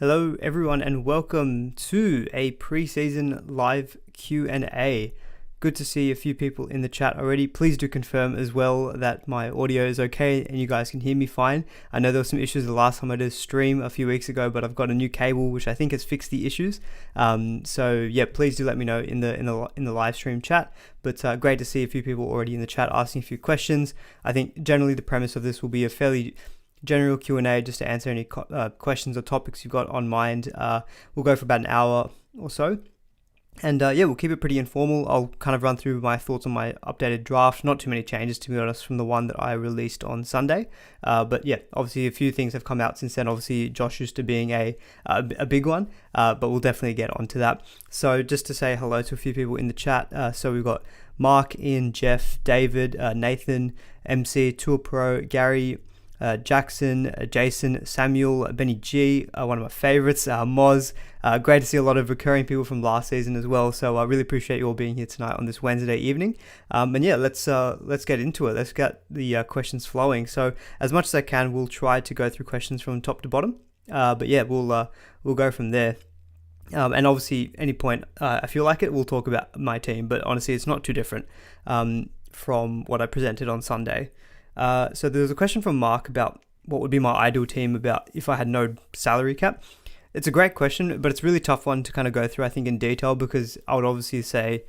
Hello everyone and welcome to a preseason live Q&A. Good to see a few people in the chat already. Please do confirm as well that my audio is okay and you guys can hear me fine. I know there were some issues the last time I did a stream a few weeks ago, but I've got a new cable which I think has fixed the issues. So yeah, please do let me know in the live stream chat. But great to see a few people already in the chat asking a few questions. I think generally the premise of this will be a fairly general Q&A just to answer any questions or topics you've got on mind. We'll go for about an hour or so. And yeah, we'll keep it pretty informal. I'll kind of run through my thoughts on my updated draft. Not too many changes, to be honest, from the one that I released on Sunday. But yeah, obviously a few things have come out since then. Obviously, Josh Schuster being a big one, but we'll definitely get onto that. So just to say hello to a few people in the chat. So we've got Mark, Ian, Jeff, David, Nathan, MC, Tour Pro, Gary, Jackson, Jason, Samuel, Benny G, one of my favorites, Moz. Great to see a lot of recurring people from last season as well. So I really appreciate you all being here tonight on this Wednesday evening. And yeah, let's get into it. Let's get the questions flowing. So as much as I can, we'll try to go through questions from top to bottom. But yeah, we'll go from there. And obviously, any point I feel like it, we'll talk about my team. But honestly, it's not too different from what I presented on Sunday. So there was a question from Mark about what would be my ideal team about if I had no salary cap. It's a great question, but it's a really tough one to kind of go through, I think, in detail, because I would obviously say,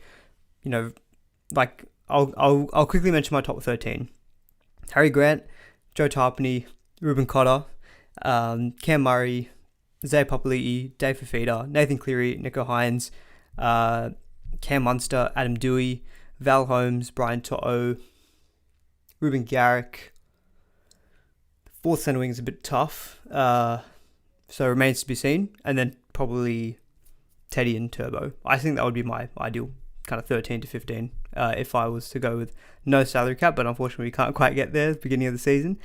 you know, like I'll quickly mention my top 13. Harry Grant, Joe Tarpany, Ruben Cotter, Cam Murray, Zay Papali'i, Dave Fafita, Nathan Cleary, Nico Hines, Cam Munster, Adam Dewey, Val Holmes, Brian To'o, Ruben Garrick. Fourth centre wing is a bit tough, so remains to be seen. And then probably Teddy and Turbo. I think that would be my ideal kind of 13 to 15 if I was to go with no salary cap, but unfortunately we can't quite get there at the beginning of the season.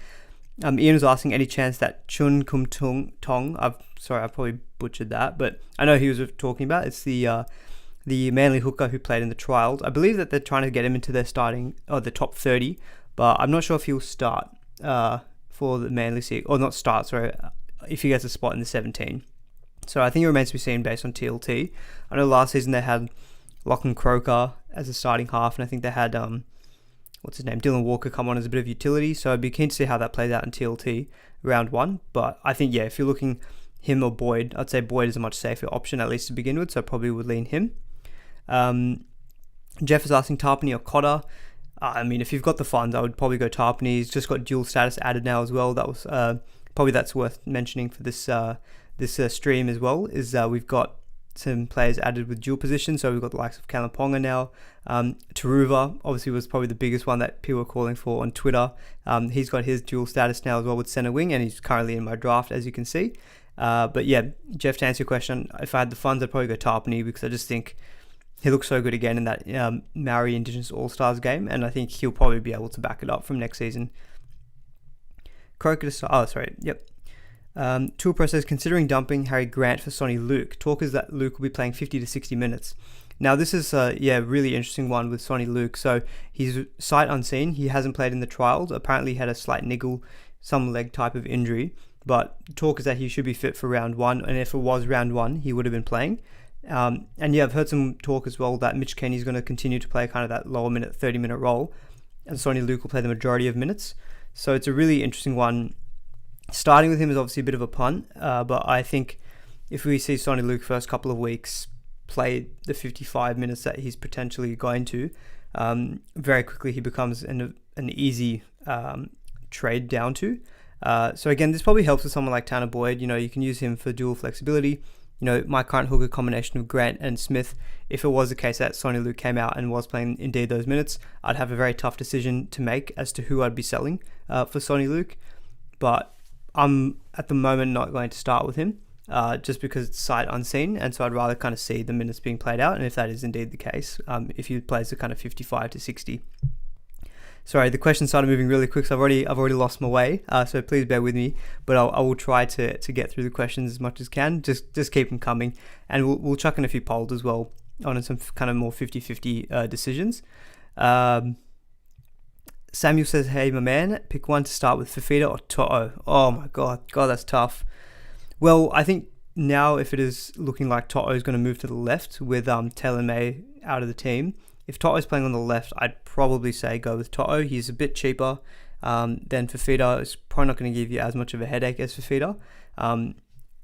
Ian was asking any chance that Chun Kum Tong, I probably butchered that, but I know he was talking about. It's the Manly hooker who played in the trials. I believe that they're trying to get him into their the top 30, but I'm not sure if he'll start for the Manly Seek, or not start, sorry, if he gets a spot in the 17. So I think it remains to be seen based on TLT. I know last season they had Lachlan Croker as a starting half, and I think they had, Dylan Walker come on as a bit of utility, so I'd be keen to see how that plays out in TLT round one. But I think, yeah, if you're looking him or Boyd, I'd say Boyd is a much safer option, at least to begin with, so I probably would lean him. Jeff is asking Tarpany or Cotter. I mean, if you've got the funds, I would probably go Tarpany. He's just got dual status added now as well. That was probably that's worth mentioning for this stream as well. Is we've got some players added with dual position. So we've got the likes of Kalaponga now. Taruva obviously was probably the biggest one that people were calling for on Twitter. He's got his dual status now as well with centre wing, and he's currently in my draft, as you can see. But yeah, Jeff, to answer your question, if I had the funds, I'd probably go Tarpany, because I just think he looks so good again in that Maori Indigenous All-Stars game, and I think he'll probably be able to back it up from next season. Tour Pro says, considering dumping Harry Grant for Sonny Luke, talk is that Luke will be playing 50 to 60 minutes. Now this is really interesting one with Sonny Luke. So he's sight unseen. He hasn't played in the trials. Apparently he had a slight niggle, some leg type of injury, but talk is that he should be fit for round one, and if it was round one, he would have been playing. And yeah, I've heard some talk as well that Mitch Kenny's going to continue to play kind of that lower 30-minute role, and Sonny Luke will play the majority of minutes. So it's a really interesting one. Starting with him is obviously a bit of a punt, but I think if we see Sonny Luke first couple of weeks play the 55 minutes that he's potentially going to, very quickly he becomes an easy trade down to. So again, this probably helps with someone like Tanner Boyd. You know, you can use him for dual flexibility. You know, my current hooker combination of Grant and Smith, if it was the case that Sonny Luke came out and was playing indeed those minutes, I'd have a very tough decision to make as to who I'd be selling for Sonny Luke. But I'm at the moment not going to start with him just because it's sight unseen, and so I'd rather kind of see the minutes being played out, and if that is indeed the case, if he plays the kind of 55 to 60. Sorry, the question started moving really quick, so I've already lost my way. So please bear with me, but I will try to get through the questions as much as can. Just keep them coming, and we'll chuck in a few polls as well on some kind of more 50-50 decisions. Samuel says, "Hey, my man, pick one to start with, Fafita or To'o." Oh my god, that's tough. Well, I think now if it is looking like Toto is going to move to the left with Taylor May out of the team, if Toto's playing on the left, I'd probably say go with Toto. He's a bit cheaper than Fifita. It's probably not going to give you as much of a headache as Fifita. And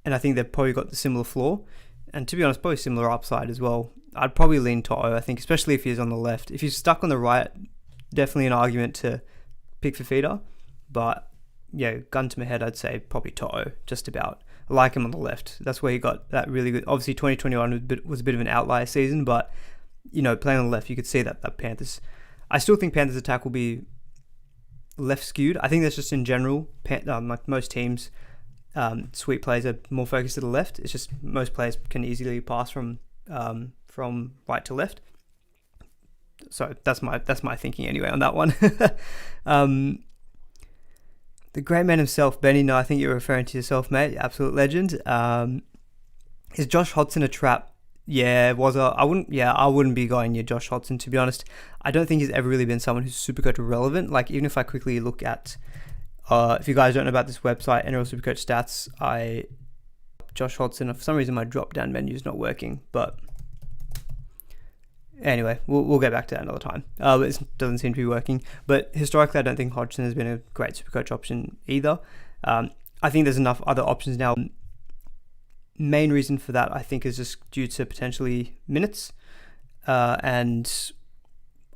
I think they've probably got the similar floor. And to be honest, probably similar upside as well. I'd probably lean Toto, I think, especially if he's on the left. If he's stuck on the right, definitely an argument to pick Fifita. But, yeah, gun to my head, I'd say probably Toto, just about. I like him on the left. That's where he got that really good. Obviously, 2021 was a bit of an outlier season, but playing on the left, you could see that Panthers. I still think Panthers' attack will be left skewed. I think that's just in general. Like most teams, sweep players are more focused to the left. It's just most players can easily pass from right to left. So that's my thinking anyway on that one. The great man himself, Benny. No, I think you're referring to yourself, mate. Absolute legend. Is Josh Hodgson a trap? Yeah, I wouldn't be going near Josh Hodgson, to be honest. I don't think he's ever really been someone who's Supercoach relevant. Like, even if I quickly look at, if you guys don't know about this website, NRL SuperCoach Stats, Josh Hodgson, for some reason my drop-down menu is not working, but anyway, we'll get back to that another time. It doesn't seem to be working, but historically I don't think Hodgson has been a great Supercoach option either. I think there's enough other options now. Main reason for that, I think, is just due to potentially minutes, and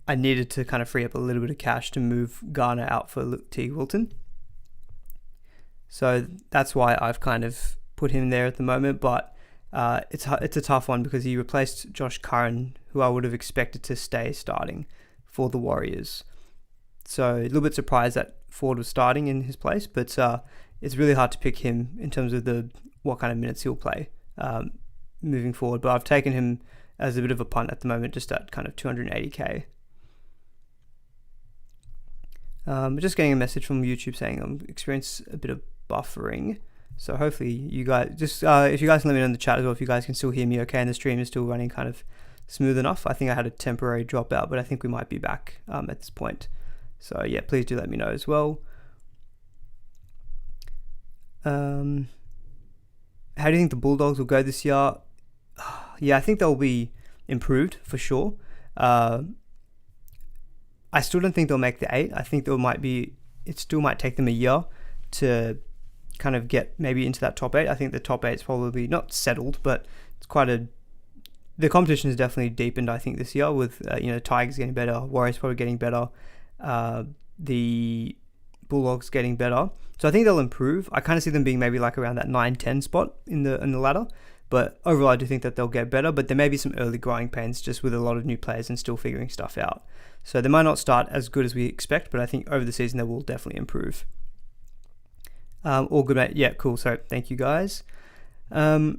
I needed to kind of free up a little bit of cash to move Garner out for T. Wilton. So that's why I've kind of put him there at the moment, but it's a tough one because he replaced Josh Curran, who I would have expected to stay starting for the Warriors. So a little bit surprised that Ford was starting in his place, but it's really hard to pick him in terms of what kind of minutes he'll play moving forward. But I've taken him as a bit of a punt at the moment, just at kind of 280k. Just getting a message from YouTube saying I'm experiencing a bit of buffering. So hopefully you guys, just if you guys can let me know in the chat as well, if you guys can still hear me okay and the stream is still running kind of smooth enough. I think I had a temporary dropout, but I think we might be back at this point. So yeah, please do let me know as well. How do you think the Bulldogs will go this year? Yeah, I think they'll be improved for sure. I still don't think they'll make the 8. I think it still might take them a year to kind of get maybe into that top 8. I think the top 8 is probably not settled, but it's the competition has definitely deepened, I think, this year with, Tigers getting better, Warriors probably getting better, the Bulldogs getting better. So I think they'll improve. I kind of see them being maybe like around that 9-10 spot in the ladder. But overall, I do think that they'll get better. But there may be some early growing pains just with a lot of new players and still figuring stuff out. So they might not start as good as we expect, but I think over the season they will definitely improve. All good, mate. Yeah, cool. So thank you, guys. No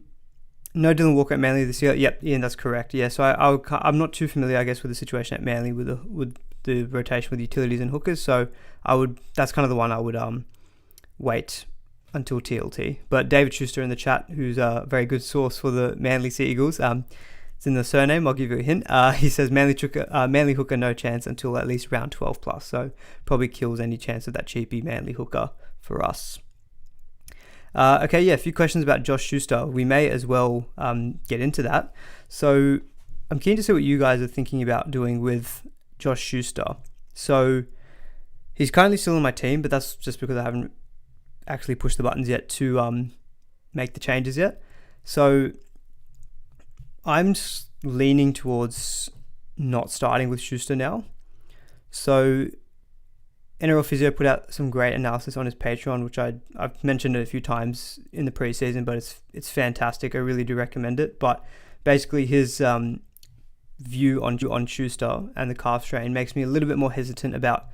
Dylan Walker at Manly this year. Yep, Ian, that's correct. Yeah, so I'm not too familiar, I guess, with the situation at Manly with the rotation with utilities and hookers. So that's kind of the one I would wait until TLT. But David Schuster in the chat, who's a very good source for the Manly Sea Eagles, it's in the surname, I'll give you a hint. He says Manly hooker no chance until at least round 12 plus. So probably kills any chance of that cheapy Manly hooker for us. Okay, yeah, a few questions about Josh Schuster. We may as well get into that. So I'm keen to see what you guys are thinking about doing with Josh Schuster. So he's currently still on my team, but that's just because I haven't actually pushed the buttons yet to make the changes yet. So I'm just leaning towards not starting with Schuster now. So NRL Physio put out some great analysis on his Patreon, which I've mentioned it a few times in the preseason, but it's fantastic. I really do recommend it. But basically his view on Schuster and the calf strain makes me a little bit more hesitant about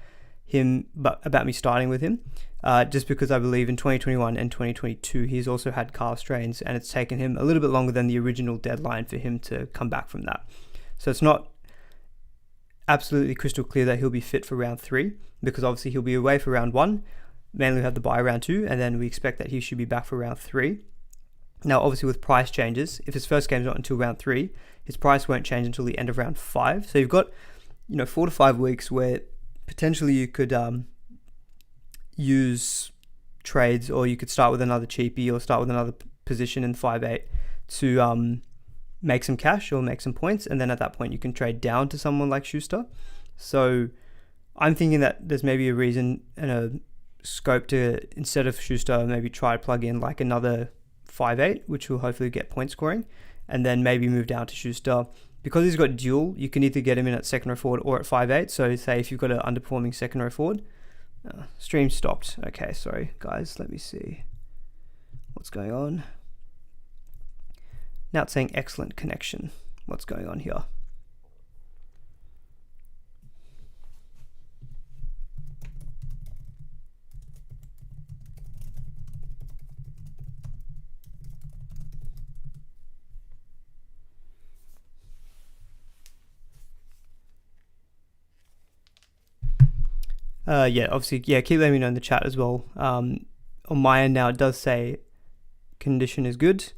me starting with him, just because I believe in 2021 and 2022 he's also had calf strains, and it's taken him a little bit longer than the original deadline for him to come back from that. So it's not absolutely crystal clear that he'll be fit for round 3, because obviously he'll be away for round 1, Manly have the bye round 2, and then we expect that he should be back for round 3. Now obviously with price changes, if his first game's not until round 3, his price won't change until the end of round 5. So you've got 4 to 5 weeks where potentially you could use trades, or you could start with another cheapy or start with another position in 5/8 to make some cash or make some points, and then at that point you can trade down to someone like Schuster. So I'm thinking that there's maybe a reason and a scope to, instead of Schuster, maybe try to plug in like another 5/8, which will hopefully get point scoring, and then maybe move down to Schuster. Because he's got dual, you can either get him in at second row forward or at 5/8. So say if you've got an underperforming second row forward, stream stopped. Okay, sorry guys, let me see what's going on. Now it's saying excellent connection. What's going on here? Yeah, obviously, yeah, keep letting me know in the chat as well. On my end now, it does say condition is good.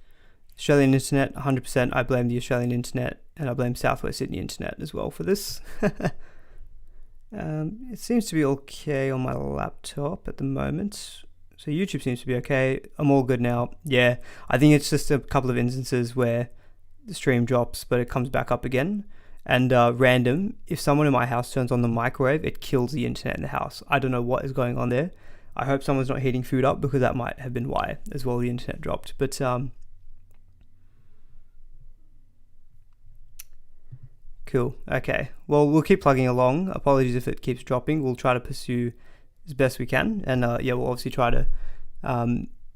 Australian internet, 100%. I blame the Australian internet, and I blame Southwest Sydney internet as well for this. It seems to be okay on my laptop at the moment. So YouTube seems to be okay. I'm all good now. Yeah, I think it's just a couple of instances where the stream drops, but it comes back up again. And random, if someone in my house turns on the microwave, it kills the internet in the house. I don't know what is going on there. I hope someone's not heating food up, because that might have been why as well the internet dropped. But cool. Okay. Well, we'll keep plugging along. Apologies if it keeps dropping. We'll try to pursue as best we can. And yeah, we'll obviously try to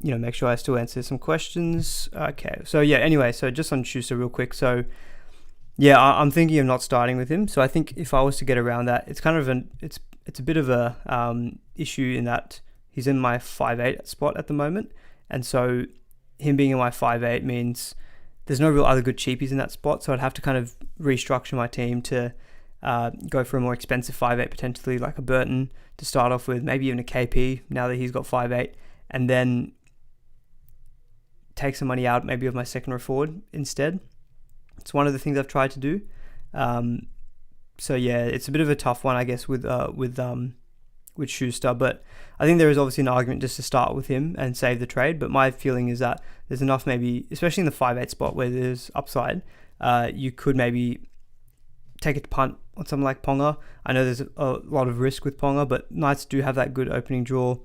make sure I still answer some questions. Okay. So yeah, anyway, so just on Schuster real quick. So yeah, I'm thinking of not starting with him. So I think if I was to get around that, it's kind of it's a bit of a issue in that he's in my 5/8 spot at the moment, and so him being in my 5/8 means there's no real other good cheapies in that spot. So I'd have to kind of restructure my team to go for a more expensive 5/8, potentially like a Burton to start off with, maybe even a KP now that he's got 5/8, and then take some money out maybe of my second row forward instead. It's one of the things I've tried to do. So yeah, it's a bit of a tough one, I guess, with Schuster. But I think there is obviously an argument just to start with him and save the trade. But my feeling is that there's enough, maybe, especially in the 5/8 spot where there's upside, you could maybe take a punt on something like Ponga. I know there's a lot of risk with Ponga, but Knights do have that good opening draw.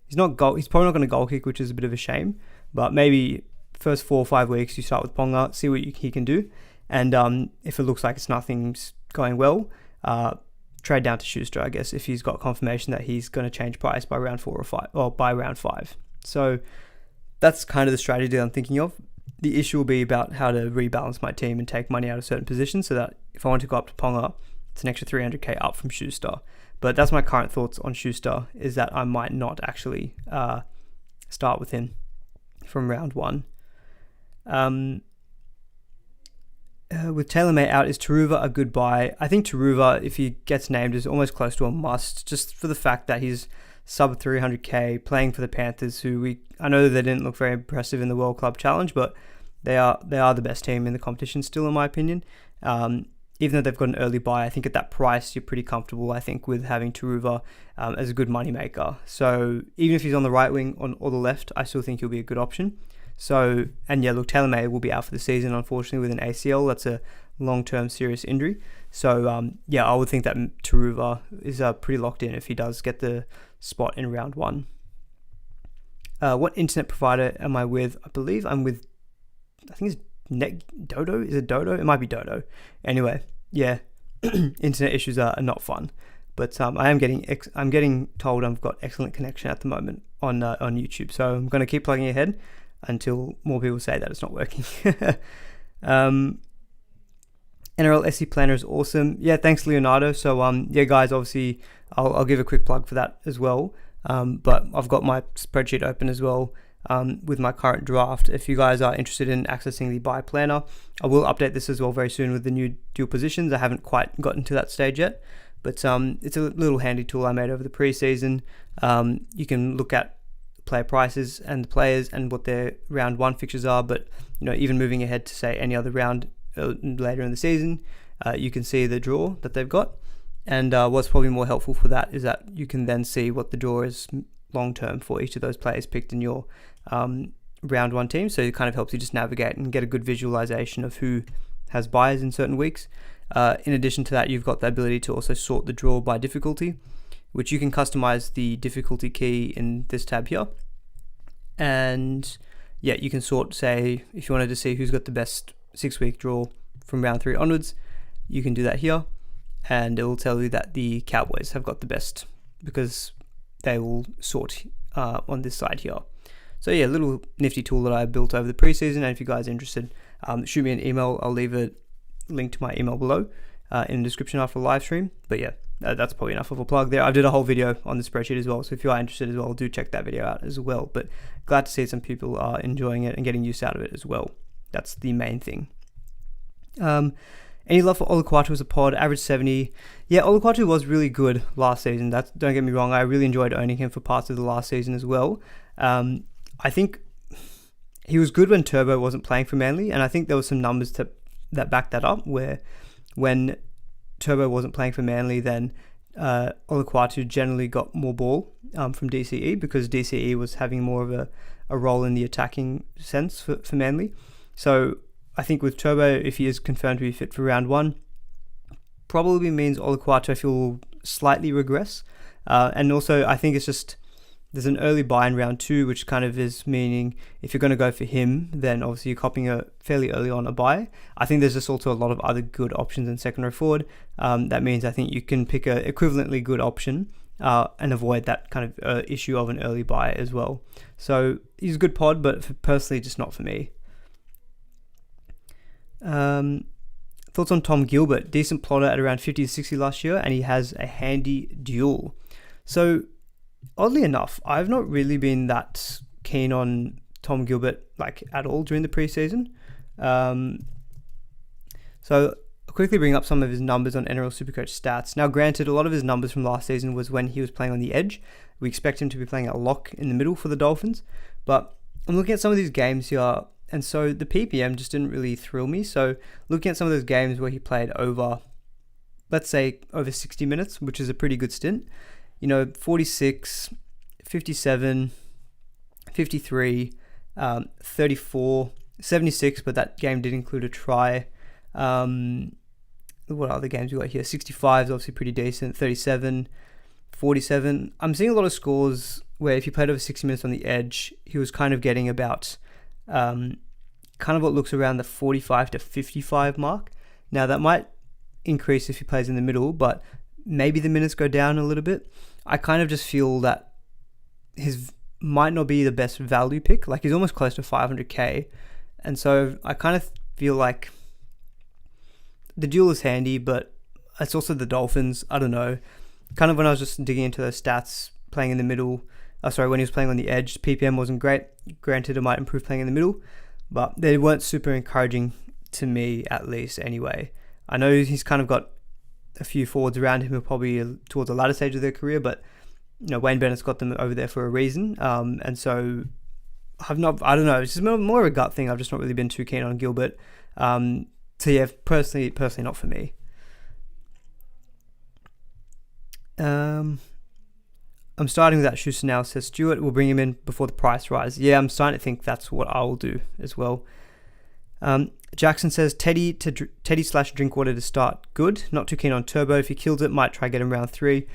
He's probably not going to goal kick, which is a bit of a shame. But maybe first 4 or 5 weeks you start with Ponga, see what he can do, and if it looks like nothing's going well, trade down to Schuster, I guess, if he's got confirmation that he's going to change price by round 4 or 5, or by round 5. So that's kind of the strategy I'm thinking of. The issue will be about how to rebalance my team and take money out of certain positions, so that if I want to go up to Ponga, it's an extra 300k up from Schuster. But that's my current thoughts on Schuster, is that I might not actually start with him from round 1. With TaylorMade out, is Taruva a good buy? I think Taruva, if he gets named, is almost close to a must, just for the fact that he's sub 300k playing for the Panthers, who I know they didn't look very impressive in the World Club Challenge, but they are the best team in the competition still, in my opinion. Even though they've got an early buy, I think at that price you're pretty comfortable, I think, with having Taruva as a good money maker. So even if he's on the right wing or the left, I still think he'll be a good option. So, and yeah, look, TaylorMade will be out for the season, unfortunately, with an ACL. That's a long-term serious injury. So, yeah, I would think that Taruva is pretty locked in if he does get the spot in round 1. What internet provider am I with? I believe I'm with, I think it's Dodo. Is it Dodo? It might be Dodo. Anyway, yeah, internet issues are not fun. But I'm getting told I've got excellent connection at the moment on YouTube. So I'm going to keep plugging ahead until more people say that it's not working. NRL SE Planner is awesome. Yeah, thanks Leonardo. So yeah, guys, obviously I'll give a quick plug for that as well. But I've got my spreadsheet open as well with my current draft. If you guys are interested in accessing the buy planner, I will update this as well very soon with the new dual positions. I haven't quite gotten to that stage yet, but it's a little handy tool I made over the preseason. You can look at player prices and the players and what their round 1 fixtures are, but even moving ahead to say any other round later in the season, you can see the draw that they've got. And what's probably more helpful for that is that you can then see what the draw is long term for each of those players picked in your round one teams, so it kind of helps you just navigate and get a good visualization of who has buys in certain weeks. In addition to that, you've got the ability to also sort the draw by difficulty, which you can customize the difficulty key in this tab here. And yeah, you can sort, say, if you wanted to see who's got the best 6-week draw from round 3 onwards, you can do that here, and it will tell you that the Cowboys have got the best because they will sort on this side here. So yeah, little nifty tool that I built over the preseason, and if you guys are interested, shoot me an email. I'll leave a link to my email below in the description after the live stream. But yeah, that's probably enough of a plug there. I did a whole video on the spreadsheet as well, so if you are interested as well, do check that video out as well. But glad to see some people are enjoying it and getting use out of it as well. That's the main thing. Any love for Olukwatu as a pod? Average 70. Yeah, Olukwatu was really good last season. Don't get me wrong. I really enjoyed owning him for parts of the last season as well. I think he was good when Turbo wasn't playing for Manly, and I think there were some numbers that backed that up, where when Turbo wasn't playing for Manly, then Olukwatu generally got more ball from DCE, because DCE was having more of a role in the attacking sense for Manly. So I think with Turbo, if he is confirmed to be fit for round 1, probably means Olukwatu, I feel, will slightly regress. And also, I think it's just, there's an early buy in round 2, which kind of is meaning if you're going to go for him, then obviously you're copying a fairly early on a buy. I think there's just also a lot of other good options in second row forward. That means I think you can pick a equivalently good option and avoid that kind of issue of an early buy as well. So he's a good pod, but personally, just not for me. Thoughts on Tom Gilbert? Decent plotter at around 50 to 60 last year, and he has a handy duel. So oddly enough, I've not really been that keen on Tom Gilbert at all during the preseason. So I'll quickly bring up some of his numbers on NRL SuperCoach Stats. Now, granted, a lot of his numbers from last season was when he was playing on the edge. We expect him to be playing at lock in the middle for the Dolphins, but I'm looking at some of these games here, and so the PPM just didn't really thrill me. So looking at some of those games where he played over, let's say, over 60 minutes, which is a pretty good stint. 46, 57, 53, 34, 76, but that game did include a try. What other games we got here? 65 is obviously pretty decent. 37, 47. I'm seeing a lot of scores where if he played over 60 minutes on the edge, he was kind of getting about kind of what looks around the 45 to 55 mark. Now, that might increase if he plays in the middle, but maybe the minutes go down a little bit. I kind of just feel that his might not be the best value pick. He's almost close to 500k. And so I kind of feel like the duel is handy, but it's also the Dolphins. I don't know. Kind of when I was just digging into those stats, playing in the middle, when he was playing on the edge, PPM wasn't great. Granted, it might improve playing in the middle, but they weren't super encouraging to me, at least anyway. I know he's kind of got a few forwards around him who are probably towards the latter stage of their career, but Wayne Bennett's got them over there for a reason. And so I don't know, it's just more of a gut thing. I've just not really been too keen on Gilbert. So yeah, personally not for me. I'm starting with that. Schuster now says Stewart will bring him in before the price rise. Yeah, I'm starting to think that's what I will do as well. Jackson says Teddy / Drinkwater to start. Good. Not too keen on Turbo. If he kills it, might try get him round 3.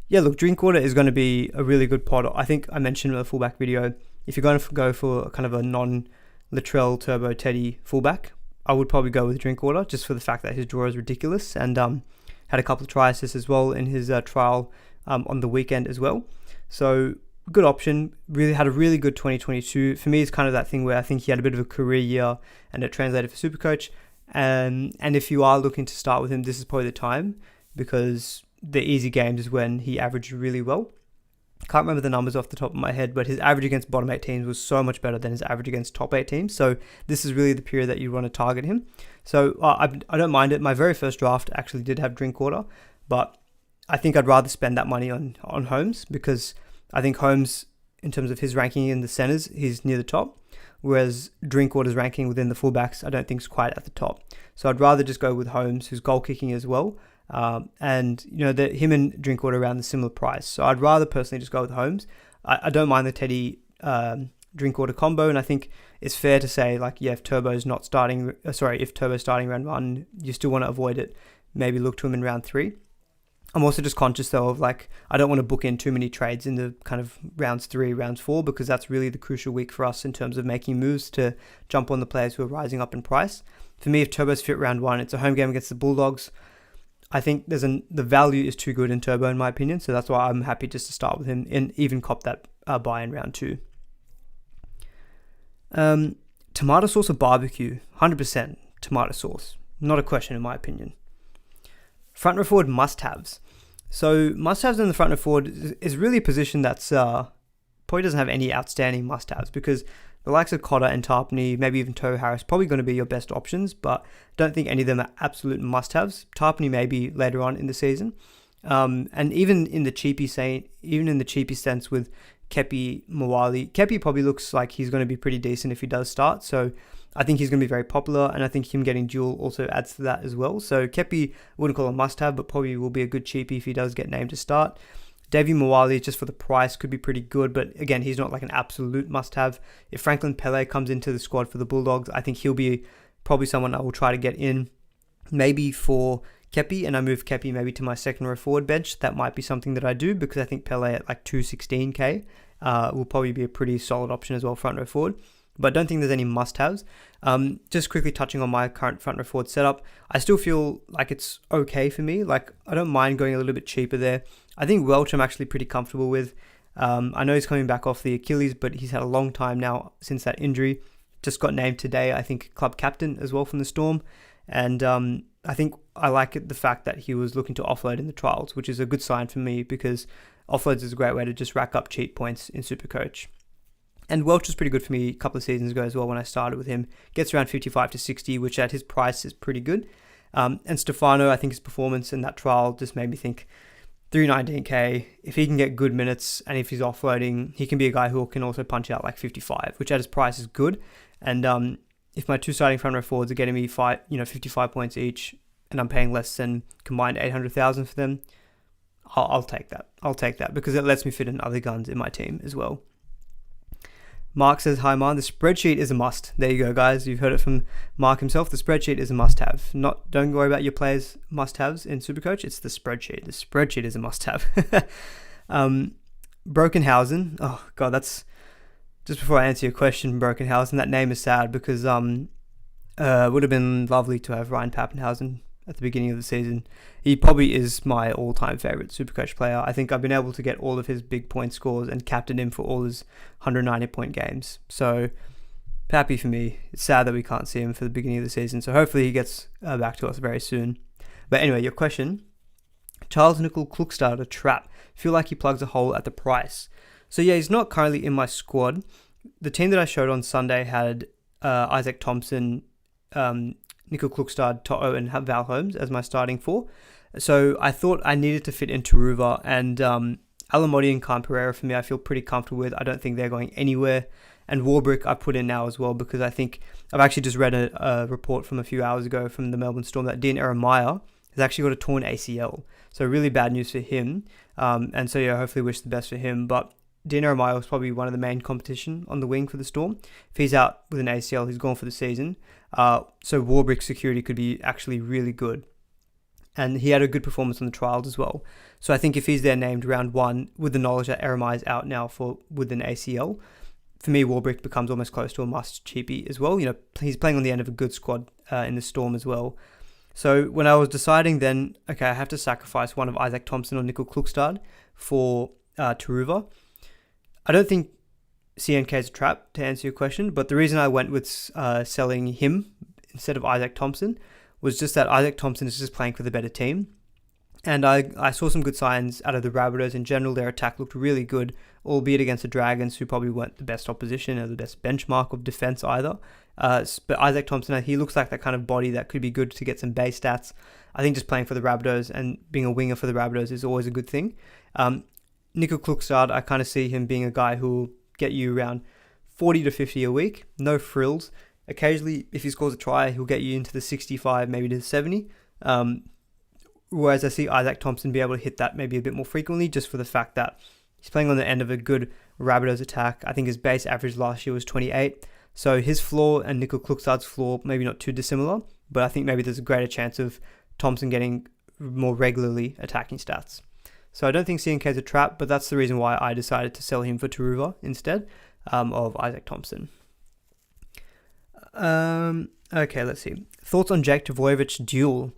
Yeah, look, Drinkwater is going to be a really good pod. I think I mentioned in the fullback video, if you're going to go for kind of a non-Latrell Turbo Teddy fullback, I would probably go with Drinkwater, just for the fact that his draw is ridiculous, and had a couple of try assists as well in his trial on the weekend as well. So good option. Really had a really good 2022. For me, it's kind of that thing where I think he had a bit of a career year and it translated for SuperCoach. And if you are looking to start with him, this is probably the time, because the easy games is when he averaged really well. Can't remember the numbers off the top of my head, but his average against bottom 8 teams was so much better than his average against top 8 teams. So this is really the period that you want to target him. So I don't mind it. My very first draft actually did have Drinkwater, but I think I'd rather spend that money on Holmes, because I think Holmes, in terms of his ranking in the centers, he's near the top, whereas Drinkwater's ranking within the fullbacks, I don't think is quite at the top. So I'd rather just go with Holmes, who's goal kicking as well. And him and Drinkwater around the similar price. So I'd rather personally just go with Holmes. I don't mind the Teddy drink order combo, and I think it's fair to say, like, yeah, if Turbo's starting round 1, you still want to avoid it. Maybe look to him in round 3. I'm also just conscious though of, like, I don't want to book in too many trades in the kind of rounds 3, rounds 4, because that's really the crucial week for us in terms of making moves to jump on the players who are rising up in price. For me, if Turbo's fit round 1, it's a home game against the Bulldogs. I think the value is too good in Turbo in my opinion, so that's why I'm happy just to start with him and even cop that buy in round 2. Tomato sauce or barbecue? 100% tomato sauce. Not a question in my opinion. Front row forward must-haves. So must-haves in the front row forward is really a position that's probably doesn't have any outstanding must-haves, because the likes of Cotter and Tarpany, maybe even Tohu Harris, probably going to be your best options, but don't think any of them are absolute must-haves. Tarpany maybe later on in the season. And even in the cheapy sense with Kepi Mawali, Kepi probably looks like he's going to be pretty decent if he does start. So I think he's going to be very popular, and I think him getting dual also adds to that as well. So Kepi, I wouldn't call him must-have, but probably will be a good cheapy if he does get named to start. Davey Mawali, just for the price, could be pretty good, but again, he's not like an absolute must-have. If Franklin Pele comes into the squad for the Bulldogs, I think he'll be probably someone I will try to get in, maybe for Kepi, and I move Kepi maybe to my second row forward bench. That might be something that I do, because I think Pele at like 216k will probably be a pretty solid option as well, front row forward. But I don't think there's any must-haves. Just quickly touching on my current front row forward setup, I still feel like it's okay for me. Like, I don't mind going a little bit cheaper there. I think Welch I'm actually pretty comfortable with. I know he's coming back off the Achilles, but he's had a long time now since that injury. Just got named today, I think, club captain as well from the Storm. And I think I like the fact that he was looking to offload in the trials, which is a good sign for me, because offloads is a great way to just rack up cheap points in SuperCoach. And Welch was pretty good for me a couple of seasons ago as well when I started with him. Gets around 55 to 60, which at his price is pretty good. And Stefano, I think his performance in that trial just made me think 319k, if he can get good minutes and if he's offloading, he can be a guy who can also punch out like 55, which at his price is good. And if my two starting front row forwards are getting me 55 points each, and I'm paying less than combined 800,000 for them, I'll take that. I'll take that because it lets me fit in other guns in my team as well. Mark says, hi, Man. The spreadsheet is a must. There you go, guys. You've heard it from Mark himself. The spreadsheet is a must-have. Don't worry about your players' must-haves in SuperCoach. It's the spreadsheet. The spreadsheet is a must-have. Brokenhausen. Oh, God, that's... Just before I answer your question, Brokenhausen, that name is sad because it would have been lovely to have Ryan Pappenhausen at the beginning of the season. He probably is my all-time favourite SuperCoach player. I think I've been able to get all of his big point scores and captain him for all his 190-point games. So, happy for me. It's sad that we can't see him for the beginning of the season. So hopefully he gets back to us very soon. But anyway, your question. Charles Nickel Klukstad, a trap. Feel like he plugs a hole at the price. So yeah, he's not currently in my squad. The team that I showed on Sunday had Isaac Thompson, Nickel Klukstad, To'o, and Val Holmes as my starting four. So I thought I needed to fit in Taruva and Alamoti and Khan Pereira for me. I feel pretty comfortable with. I don't think they're going anywhere. And Warbrick I put in now as well because I think I've actually just read a report from a few hours ago from the Melbourne Storm that Dean Eremaya has actually got a torn ACL. So really bad news for him. And so yeah, hopefully wish the best for him. But Dean Eremaya was probably one of the main competition on the wing for the Storm. If he's out with an ACL, he's gone for the season. So Warbrick's security could be actually really good. And he had a good performance on the trials as well. So I think if he's there named round 1, with the knowledge that Eremaya is out now with an ACL, for me, Warbrick becomes almost close to a must cheapy as well. You know, he's playing on the end of a good squad in the Storm as well. So when I was deciding then, okay, I have to sacrifice one of Isaac Thompson or Nickel Klukstad for Taruva. I don't think CNK is a trap, to answer your question, but the reason I went with selling him instead of Isaac Thompson was just that Isaac Thompson is just playing for the better team. And I saw some good signs out of the Rabbitohs in general. Their attack looked really good, albeit against the Dragons, who probably weren't the best opposition or the best benchmark of defense either. But Isaac Thompson, he looks like that kind of body that could be good to get some base stats. I think just playing for the Rabbitohs and being a winger for the Rabbitohs is always a good thing. Nickel Klukstad, I kind of see him being a guy who will get you around 40 to 50 a week. No frills. Occasionally, if he scores a try, he'll get you into the 65, maybe to the 70. Whereas I see Isaac Thompson be able to hit that maybe a bit more frequently just for the fact that he's playing on the end of a good Rabbitohs attack. I think his base average last year was 28. So his floor and Nickel Klukstad's floor, maybe not too dissimilar, but I think maybe there's a greater chance of Thompson getting more regularly attacking stats. So I don't think CNK is a trap, but that's the reason why I decided to sell him for Taruva instead of Isaac Thompson. Okay, let's see. Thoughts on Jake Trbojevic duel?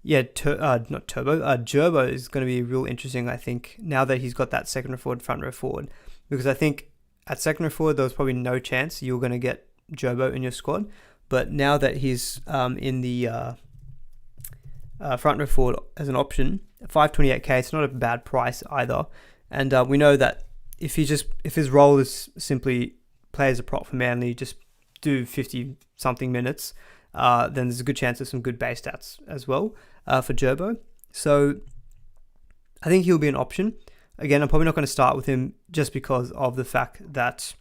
Yeah, not Turbo. Gerbo is going to be real interesting, I think, now that he's got that second row forward, front row forward. Because I think at second row forward, there was probably no chance you were going to get Gerbo in your squad. But now that he's in the front row forward as an option, 528k, it's not a bad price either. And we know that if his role is simply play as a prop for Manly, just do 50 something minutes, then there's a good chance of some good base stats as well for Gerbo. So I think he'll be an option. Again, I'm probably not going to start with him just because of the fact that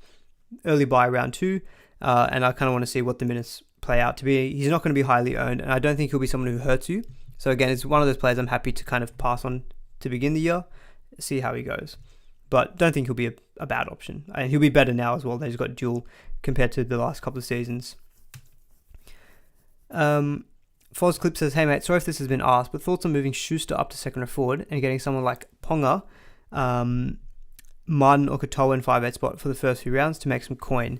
early buy round 2, and I kind of want to see what the minutes play out to be. He's not going to be highly owned, and I don't think he'll be someone who hurts you. So again, it's one of those players I'm happy to kind of pass on to begin the year, see how he goes. But don't think he'll be a bad option. And he'll be better now as well that he's got dual compared to the last couple of seasons. Foz Clip says, hey mate, sorry if this has been asked, but thoughts on moving Schuster up to second row forward and getting someone like Ponga, Martin or Katoa in 5'8" spot for the first few rounds to make some coin.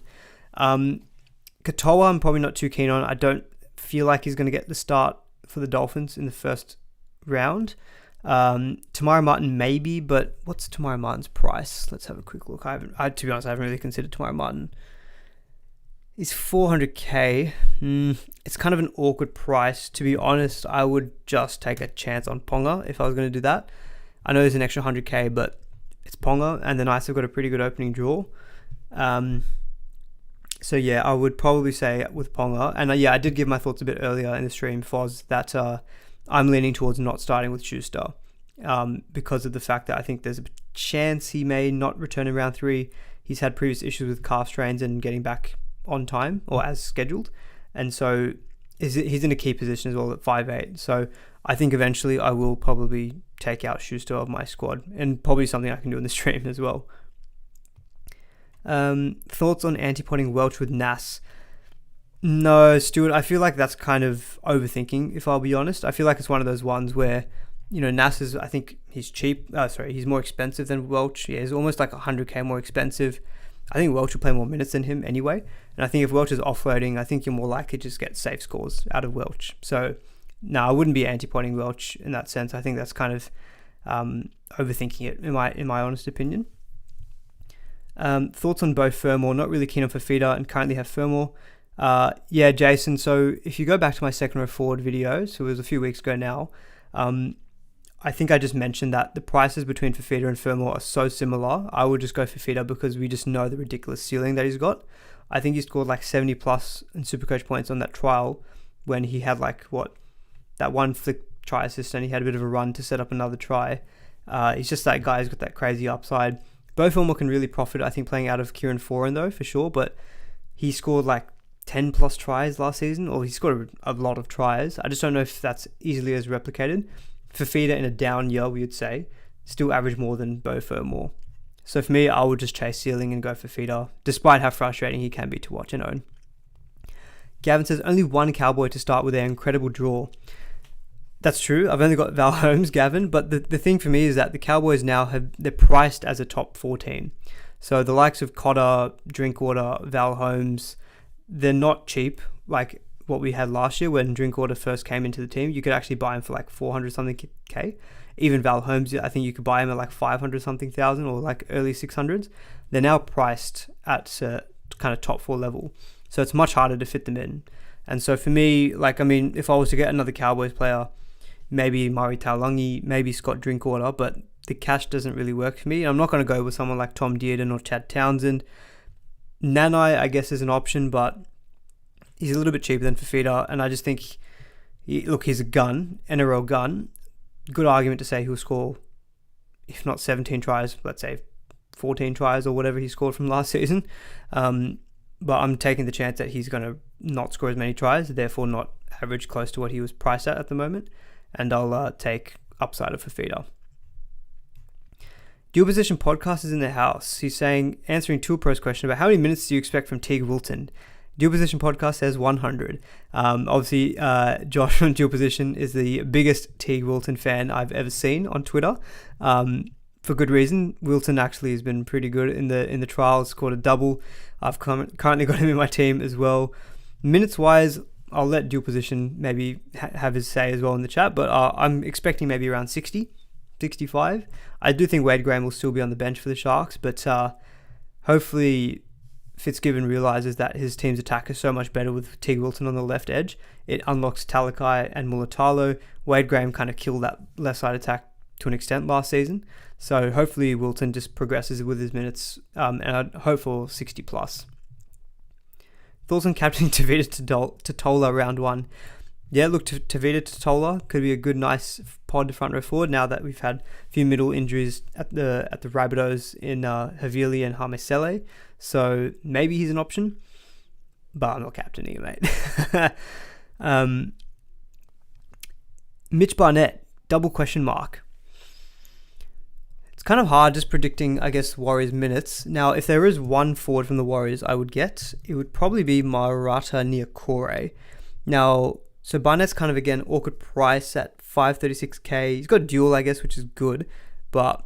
Katoa I'm probably not too keen on. I don't feel like he's going to get the start for the Dolphins in the first round. Tamara Martin maybe, but what's Tamara Martin's price? Let's have a quick look. To be honest, I haven't really considered Tamara Martin. He's 400k. It's kind of an awkward price. To be honest, I would just take a chance on Ponga if I was going to do that. I know there's an extra 100k, but it's Ponga, and the Knights have got a pretty good opening draw. So yeah, I would probably say with Ponga. And yeah, I did give my thoughts a bit earlier in the stream, Foz, that I'm leaning towards not starting with Schuster because of the fact that I think there's a chance he may not return in round 3. He's had previous issues with calf strains and getting back on time or as scheduled. And so he's in a key position as well at 5'8". So I think eventually I will probably take out Schuster of my squad, and probably something I can do in the stream as well. Thoughts on anti-potting Welch with Nas? No, Stuart, I feel like that's kind of overthinking, if I'll be honest. I feel like it's one of those ones where, Nas is, I think he's cheap. He's more expensive than Welch. Yeah, he's almost like 100k more expensive. I think Welch will play more minutes than him anyway. And I think if Welch is offloading, I think you're more likely to just get safe scores out of Welch. So, no, I wouldn't be anti-potting Welch in that sense. I think that's kind of overthinking it, in my honest opinion. Thoughts on both Fermor? Not really keen on Fafita and currently have Fermor. Yeah, Jason, so if you go back to my second row forward video, so it was a few weeks ago now, I think I just mentioned that the prices between Fafita and Fermor are so similar. I would just go Fafita because we just know the ridiculous ceiling that he's got. I think he scored like 70 plus in Supercoach points on that trial when he had that one flick try assist, and he had a bit of a run to set up another try. He's just that guy who's got that crazy upside. Both Fermor can really profit, I think, playing out of Kieran Foran though, for sure, but he scored like 10 plus tries last season, or he scored a lot of tries. I just don't know if that's easily as replicated. Fafita in a down year, we would say, still average more than Bo Fermor. So for me, I would just chase ceiling and go Fafita, despite how frustrating he can be to watch and own. Gavin says, only one Cowboy to start with their incredible draw. That's true. I've only got Val Holmes, Gavin, but the thing for me is that the Cowboys now they're priced as a top 14. So the likes of Cotter, Drinkwater, Val Holmes, they're not cheap like what we had last year when Drinkwater first came into the team. You could actually buy him for like 400 something K. Even Val Holmes, I think you could buy him at like 500 something thousand or like early 600s. They're now priced at kind of top 4 level. So it's much harder to fit them in. And so for me, if I was to get another Cowboys player, maybe Murray Taulagi, maybe Scott Drinkwater, but the cash doesn't really work for me. I'm not going to go with someone like Tom Dearden or Chad Townsend. Nanai, I guess, is an option, but he's a little bit cheaper than Fafita, and I just think, he's a gun, NRL gun. Good argument to say he'll score, if not 17 tries, let's say 14 tries or whatever he scored from last season. But I'm taking the chance that he's going to not score as many tries, therefore not average close to what he was priced at the moment, and I'll take upside of Fafita. Dual Position Podcast is in the house. He's saying, answering Tool Pro's question about how many minutes do you expect from Teague Wilton? Dual Position Podcast says 100. Obviously, Josh from Dual Position is the biggest Teague Wilton fan I've ever seen on Twitter. For good reason. Wilton actually has been pretty good in the trials, scored a double. I've currently got him in my team as well. Minutes wise, I'll let Dual Position maybe have his say as well in the chat, but I'm expecting maybe around 60, 65. I do think Wade Graham will still be on the bench for the Sharks, but hopefully Fitzgibbon realises that his team's attack is so much better with Teague Wilton on the left edge. It unlocks Talakai and Mulatalo. Wade Graham kind of killed that left side attack to an extent last season. So hopefully Wilton just progresses with his minutes, and I'd hope for 60 plus. Thoughts on captaining Tavita Totola round 1? Yeah, look, Tavita Totola could be a good, nice pod front row forward now that we've had a few middle injuries at the Rabbitohs in Havili and Harmisele. So maybe he's an option, but I'm not captaining him, mate. Mitch Barnett, double question mark. It's kind of hard just predicting, I guess, Warriors minutes. Now, if there is one forward from the Warriors I would get, it would probably be Marata Niokore. Now, so Barnett's kind of, again, awkward price at 536k. He's got dual, I guess, which is good, but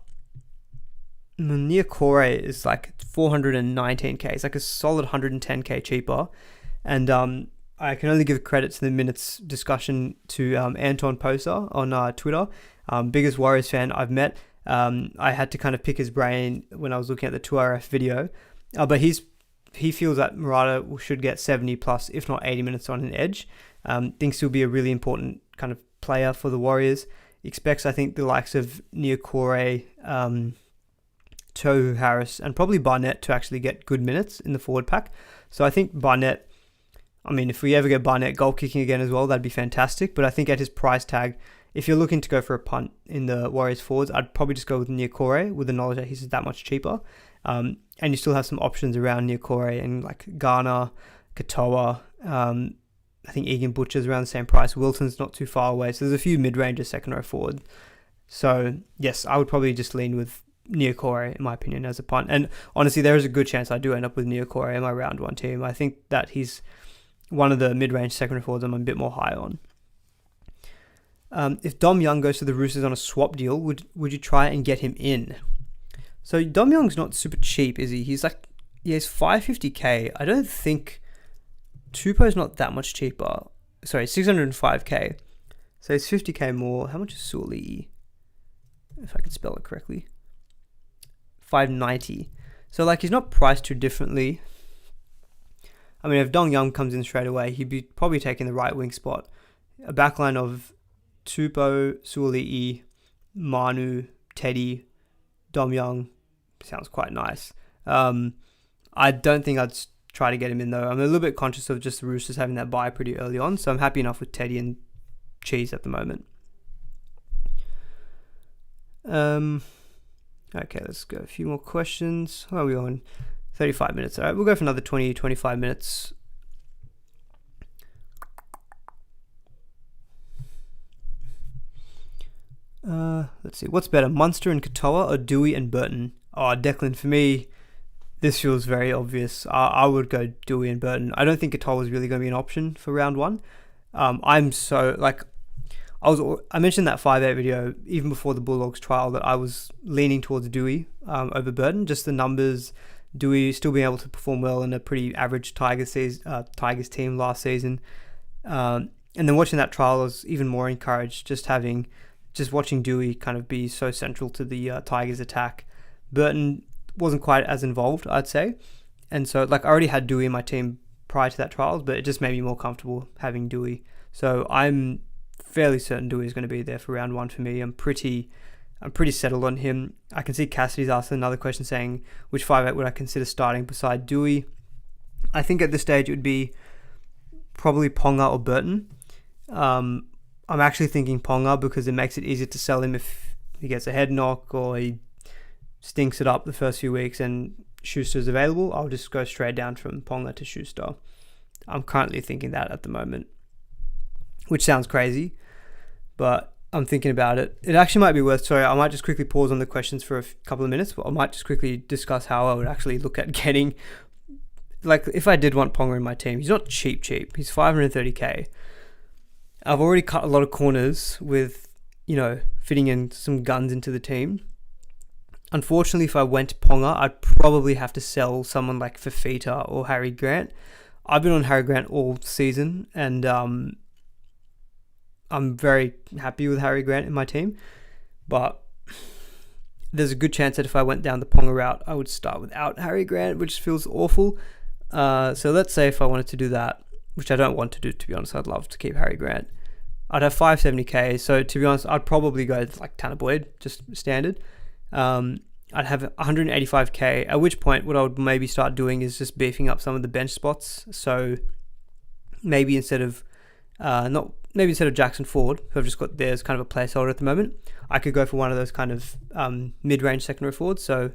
Niokore is like 419k. It's like a solid 110k cheaper. And I can only give credit to the minutes discussion to Anton Posa on Twitter. Biggest Warriors fan I've met. I had to kind of pick his brain when I was looking at the 2RF video. But he feels that Murata should get 70 plus, if not 80 minutes on an edge. Thinks he'll be a really important kind of player for the Warriors. Expects, I think, the likes of Niokore, Tohu Harris, and probably Barnett to actually get good minutes in the forward pack. So I think Barnett, I mean, if we ever get Barnett goal kicking again as well, that'd be fantastic. But I think at his price tag, if you're looking to go for a punt in the Warriors forwards, I'd probably just go with Niokore with the knowledge that he's that much cheaper. And you still have some options around Niokore and like Ghana, Katoa. I think Egan Butcher's around the same price. Wilson's not too far away. So there's a few mid-rangers second row forward. So yes, I would probably just lean with Niokore, in my opinion, as a punt. And honestly, there is a good chance I do end up with Niokore in my round 1 team. I think that he's one of the mid-range second row forwards I'm a bit more high on. If Dom Young goes to the Roosters on a swap deal, would you try and get him in? So Dom Young's not super cheap, is he? He's 550k. I don't think Tupou's not that much cheaper. Sorry, 605k. So it's 50k more. How much is Suli? If I can spell it correctly. 590. So he's not priced too differently. I mean, if Dong Young comes in straight away, he'd be probably taking the right wing spot. A backline of Tupou, Suoli'i, Manu, Teddy, Dom Young sounds quite nice. I don't think I'd try to get him in though. I'm a little bit conscious of just the Roosters having that bye pretty early on, so I'm happy enough with Teddy and Cheese at the moment. Okay, let's go a few more questions. How are we on? 35 minutes. All right, we'll go for another 20, 25 minutes. Let's see. What's better, Munster and Katoa or Dewey and Burton? Oh, Declan, for me, this feels very obvious. I would go Dewey and Burton. I don't think Katoa is really going to be an option for round 1. I'm so, I mentioned that 5-8 video, even before the Bulldogs trial, that I was leaning towards Dewey over Burton. Just the numbers, Dewey still being able to perform well in a pretty average Tigers team last season. And then watching that trial, I was even more encouraged just watching Dewey kind of be so central to the Tigers attack. Burton wasn't quite as involved, I'd say. And so, I already had Dewey in my team prior to that trials, but it just made me more comfortable having Dewey. So I'm fairly certain Dewey is going to be there for round 1 for me. I'm pretty settled on him. I can see Cassidy's asked another question saying, which 5'8" would I consider starting beside Dewey? I think at this stage it would be probably Ponga or Burton. I'm actually thinking Ponga because it makes it easier to sell him if he gets a head knock or he stinks it up the first few weeks and Schuster's available. I'll just go straight down from Ponga to Schuster. I'm currently thinking that at the moment, which sounds crazy, but I'm thinking about it. It actually might be worth, sorry, I might just quickly pause on the questions for a couple of minutes, but I might just quickly discuss how I would actually look at getting, like, if I did want Ponga in my team, he's not cheap. He's 530k. I've already cut a lot of corners with, fitting in some guns into the team. Unfortunately, if I went Ponga, I'd probably have to sell someone like Fafita or Harry Grant. I've been on Harry Grant all season, and I'm very happy with Harry Grant in my team, but there's a good chance that if I went down the Ponga route, I would start without Harry Grant, which feels awful. So let's say if I wanted to do that, which I don't want to do, to be honest, I'd love to keep Harry Grant. I'd have 570k, so to be honest, I'd probably go like Tanner Boyd, just standard. I'd have 185k, at which point what I would maybe start doing is just beefing up some of the bench spots. So maybe instead of Jackson Ford, who I've just got there as kind of a placeholder at the moment, I could go for one of those kind of mid-range secondary forwards. So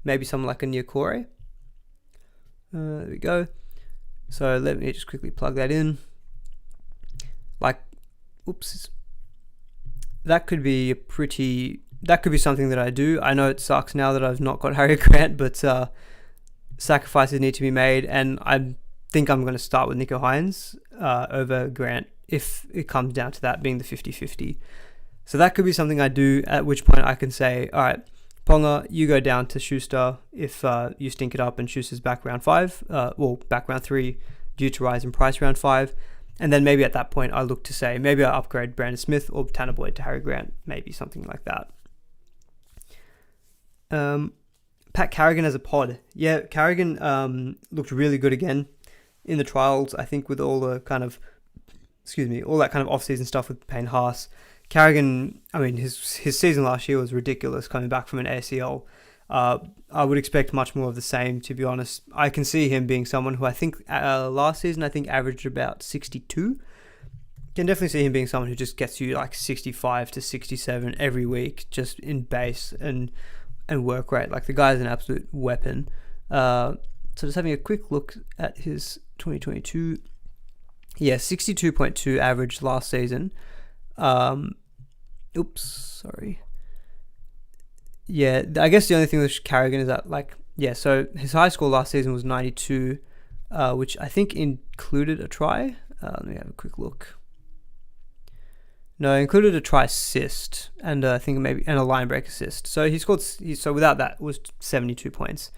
maybe someone like a Niokore. There we go. So let me just quickly plug that in. That could be something that I do. I know it sucks now that I've not got Harry Grant, but sacrifices need to be made, and I think I'm going to start with Nico Hines over Grant if it comes down to that being the 50-50. So that could be something I do, at which point I can say, all right, Ponga, you go down to Schuster if you stink it up and Schuster's back round 5, back round 3 due to rise in price round 5. And then maybe at that point I look to say, maybe I upgrade Brandon Smith or Tanner Boyd to Harry Grant, maybe something like that. Pat Carrigan as a pod. Yeah, Carrigan looked really good again in the trials. I think with all the kind of, all that kind of off-season stuff with Payne Haas. Carrigan, I mean, his season last year was ridiculous coming back from an ACL. I would expect much more of the same, to be honest. I can see him being someone who I think last season, averaged about 62. Can definitely see him being someone who just gets you like 65 to 67 every week, just in base and work rate. Like, the guy's an absolute weapon. So just having a quick look at his 2022. Yeah, 62.2 average last season. Yeah, I guess the only thing with Carrigan is that, so his high score last season was 92, which I think included a try. Let me have a quick look. No, it included a try assist and I think and a line break assist. So so without that, it was 72 points.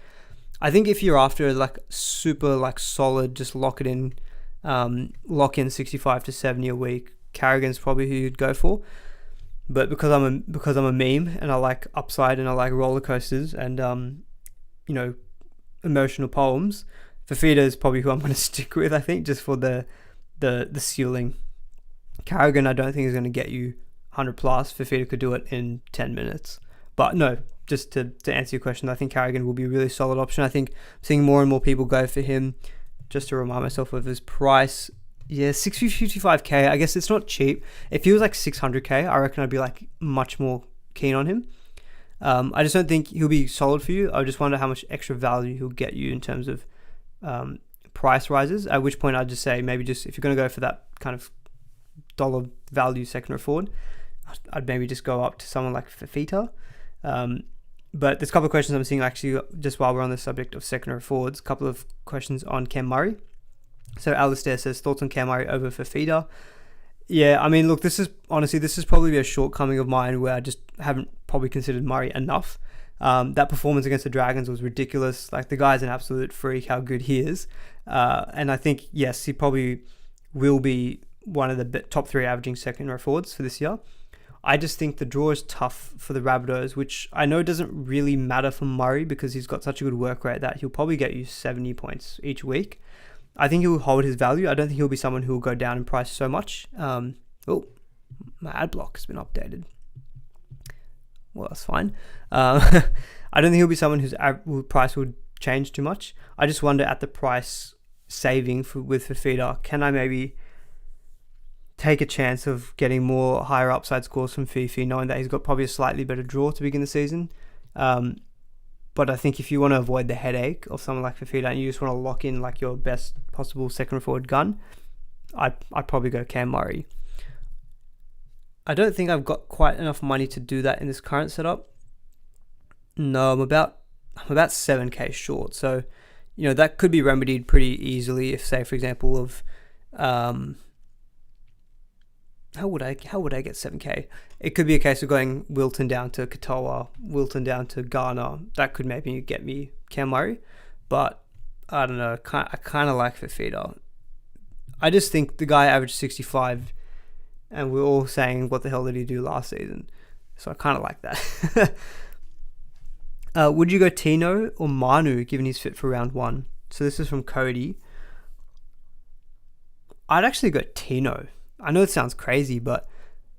I think if you're after super solid, just lock in 65 to 70 a week, Carrigan's probably who you'd go for. But because I'm a meme and I like upside and I like roller coasters and emotional poems, Fafita is probably who I'm going to stick with, I think, just for the ceiling. Carrigan, I don't think is going to get you 100 plus. Fafita could do it in 10 minutes. But no, just to answer your question, I think Carrigan will be a really solid option. I think I'm seeing more and more people go for him. Just to remind myself of his price. Yeah, 655k. I guess it's not cheap. If he was like 600k, I reckon I'd be much more keen on him. I just don't think he'll be solid for you. I just wonder how much extra value he'll get you in terms of price rises. At which point I'd just say maybe just if you're going to go for that kind of dollar value secondary forward, I'd maybe just go up to someone like Fafita. But there's a couple of questions I'm seeing actually just while we're on the subject of secondary forwards. A couple of questions on Cam Murray. So Alistair says, thoughts on Cam Murray over Fafita? Yeah, I mean, look, this is probably a shortcoming of mine where I just haven't probably considered Murray enough. That performance against the Dragons was ridiculous. Like, the guy's an absolute freak, how good he is. And I think, yes, he probably will be one of the top 3 averaging secondary forwards for this year. I just think the draw is tough for the Rabbitohs, which I know doesn't really matter for Murray because he's got such a good work rate that he'll probably get you 70 points each week. I think he will hold his value. I don't think he'll be someone who will go down in price so much. My ad block has been updated. Well, that's fine. I don't think he'll be someone whose price will change too much. I just wonder at the price saving with Fafita, can I maybe take a chance of getting more higher upside scores from Fifi, knowing that he's got probably a slightly better draw to begin the season. But I think if you want to avoid the headache of someone like Fafita and you just want to lock in your best possible second forward gun, I'd probably go Cam Murray. I don't think I've got quite enough money to do that in this current setup. No, I'm about 7k short. So, that could be remedied pretty easily if, say, for example, of how would I get 7k? It could be a case of going Wilton down to Katoa, Wilton down to Garner. That could maybe get me Cam Murray, but I don't know. I kind of like Fafita. I just think the guy averaged 65, and we're all saying, what the hell did he do last season? So I kind of like that. Would you go Tino or Manu, given he's fit for round 1? So this is from Cody. I'd actually go Tino. I know it sounds crazy, but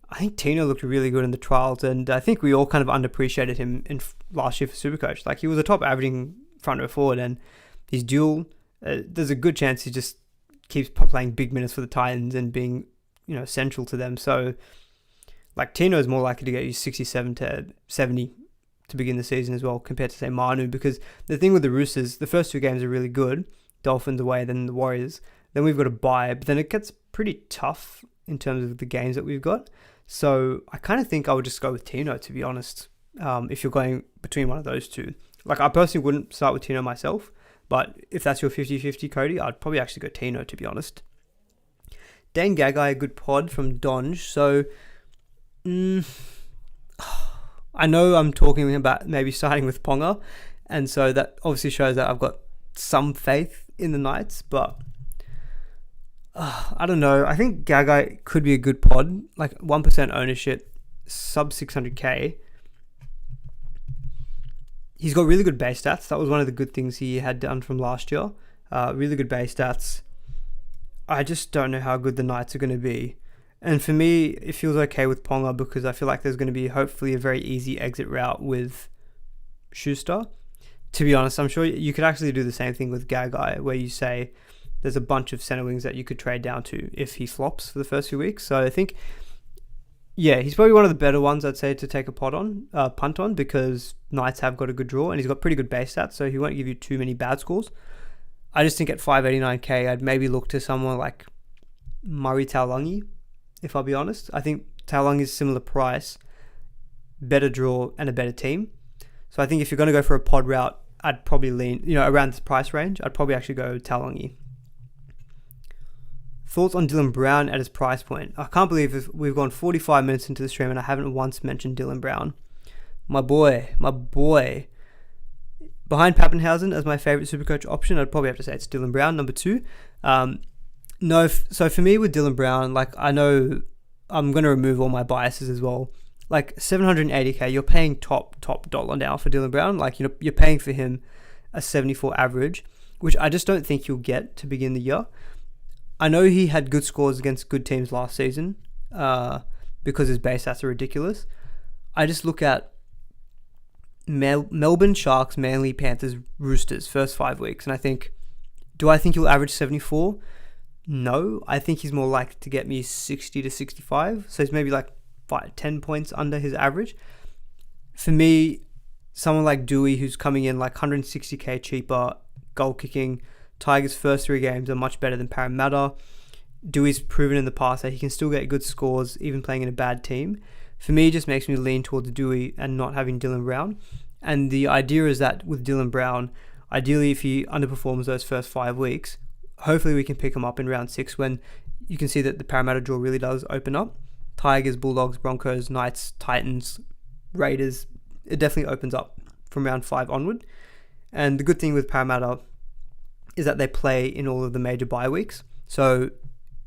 I think Tino looked really good in the trials, and I think we all kind of underappreciated him in last year for Supercoach. Like, he was a top averaging front row forward, and his duel, there's a good chance he just keeps playing big minutes for the Titans and being, central to them. So, like, Tino is more likely to get you 67 to 70 to begin the season as well, compared to, say, Manu, because the thing with the Roosters, the first 2 games are really good, Dolphins away, then the Warriors, then we've got a bye, but then it gets pretty tough in terms of the games that we've got. So I kind of think I would just go with Tino, to be honest, if you're going between one of those two. Like, I personally wouldn't start with Tino myself, but if that's your 50-50, Cody, I'd probably actually go Tino, to be honest. Dane Gagai, a good pod from Donge. So, I know I'm talking about maybe starting with Ponga, and so that obviously shows that I've got some faith in the Knights, but I don't know. I think Gagai could be a good pod, like 1% ownership, sub 600k. He's got really good base stats. That was one of the good things he had done from last year. Really good base stats. I just don't know how good the Knights are going to be. And for me, it feels okay with Ponga because I feel like there's going to be hopefully a very easy exit route with Schuster. To be honest, I'm sure you could actually do the same thing with Gagai, where you say there's a bunch of center wings that you could trade down to if he flops for the first few weeks. So I think, yeah, he's probably one of the better ones, I'd say, to take a punt on, because Knights have got a good draw and he's got pretty good base stats, so he won't give you too many bad scores. I just think at 589k, I'd maybe look to someone like Murray Taulagi, if I'll be honest. I think Taulagi is similar price, better draw, and a better team. So I think if you're going to go for a pod route, I'd probably lean, around this price range, I'd probably actually go Taulagi. Thoughts on Dylan Brown at his price point? I can't believe we've gone 45 minutes into the stream and I haven't once mentioned Dylan Brown. My boy. Behind Pappenhausen as my favourite Supercoach option, I'd probably have to say it's Dylan Brown, number 2. So for me with Dylan Brown, like, I know I'm going to remove all my biases as well. Like, 780k, you're paying top dollar now for Dylan Brown. Like, you're paying for him a 74 average, which I just don't think you'll get to begin the year. I know he had good scores against good teams last season because his base stats are ridiculous. I just look at Melbourne, Sharks, Manly, Panthers, Roosters, first 5 weeks, and I think, do I think he'll average 74? No, I think he's more likely to get me 60 to 65, so he's maybe like 10 points under his average. For me, someone like Dewey, who's coming in like 160k cheaper, goal kicking, Tigers' first 3 games are much better than Parramatta. Dewey's proven in the past that he can still get good scores even playing in a bad team. For me, it just makes me lean towards Dewey and not having Dylan Brown. And the idea is that with Dylan Brown, ideally if he underperforms those first 5 weeks, hopefully we can pick him up in round 6 when you can see that the Parramatta draw really does open up. Tigers, Bulldogs, Broncos, Knights, Titans, Raiders, it definitely opens up from round 5 onward. And the good thing with Parramatta is that they play in all of the major bye weeks. So,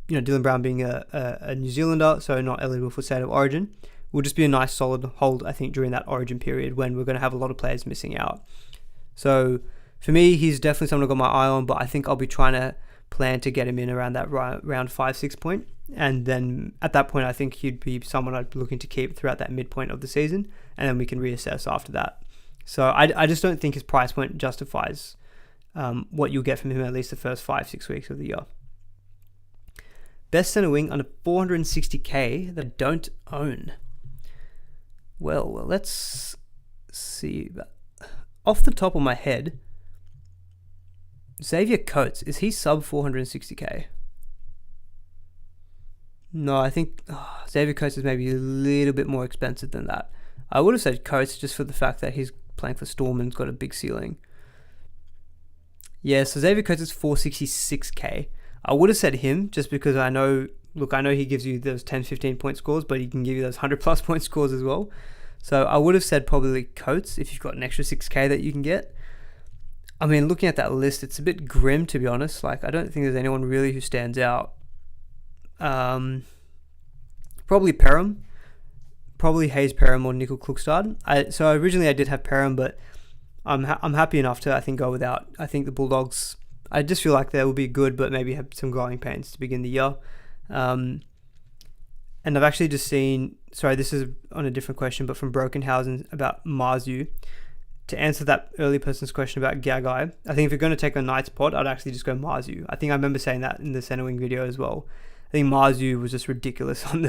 Dylan Brown being a New Zealander, so not eligible for State of Origin, will just be a nice solid hold, I think, during that Origin period when we're going to have a lot of players missing out. So, for me, he's definitely someone I've got my eye on, but I think I'll be trying to plan to get him in around that round 5-6 point. And then at that point, I think he'd be someone I'd be looking to keep throughout that midpoint of the season, and then we can reassess after that. So I just don't think his price point justifies what you'll get from him at least the first 5-6 weeks of the year. Best centre wing under 460k that I don't own. Well, let's see. Off the top of my head, Xavier Coates, is he sub 460k? No, I think Xavier Coates is maybe a little bit more expensive than that. I would have said Coates just for the fact that he's playing for Storm and's got a big ceiling. Yeah, so Xavier Coates is 466k. I would have said him just because I know he gives you those 10, 15 point scores, but he can give you those 100 plus point scores as well. So I would have said probably Coates if you've got an extra 6k that you can get. I mean, looking at that list, it's a bit grim, to be honest. Like, I don't think there's anyone really who stands out. Probably Perham. Probably Hayes Perham or Nickel Klukstad. So originally I did have Perham, but I'm happy enough to, I think, go without. I think the Bulldogs, I just feel like they will be good, but maybe have some growing pains to begin the year. And I've actually just seen, sorry, this is on a different question, but from Brokenhausen about Marzu. To answer that early person's question about Gagai, I think if you're going to take a Knights pod, I'd actually just go Marzu. I think I remember saying that in the Centre Wing video as well. I think Marzu was just ridiculous on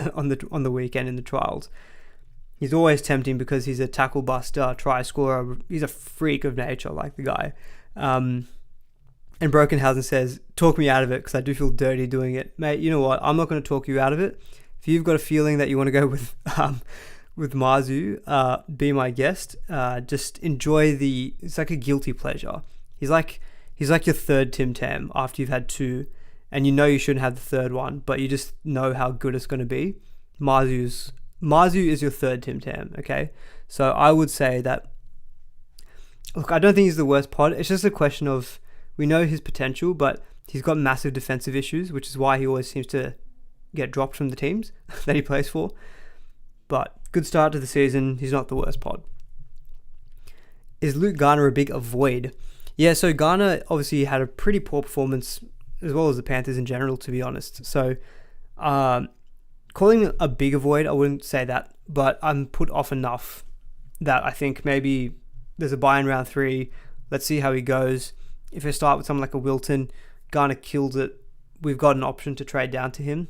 the weekend in the trials. He's always tempting because he's a tackle buster, try scorer. He's a freak of nature, like the guy. And Brokenhausen says, talk me out of it because I do feel dirty doing it. Mate, you know what? I'm not going to talk you out of it. If you've got a feeling that you want to go with Marzu, be my guest. Just enjoy it's like a guilty pleasure. He's like your third Tim Tam after you've had two, and you know you shouldn't have the third one, but you just know how good it's going to be. Marzu is your third Tim Tam, okay? So I would say that, look, I don't think he's the worst pod. It's just a question of, we know his potential, but he's got massive defensive issues, which is why he always seems to get dropped from the teams that he plays for. But good start to the season. He's not the worst pod. Is Luke Garner a big avoid? Yeah, so Garner obviously had a pretty poor performance, as well as the Panthers in general, to be honest. So calling it a big avoid, I wouldn't say that, but I'm put off enough that I think maybe there's a buy in round 3. Let's see how he goes. If I start with someone like a Wilton, Garner kills it, we've got an option to trade down to him.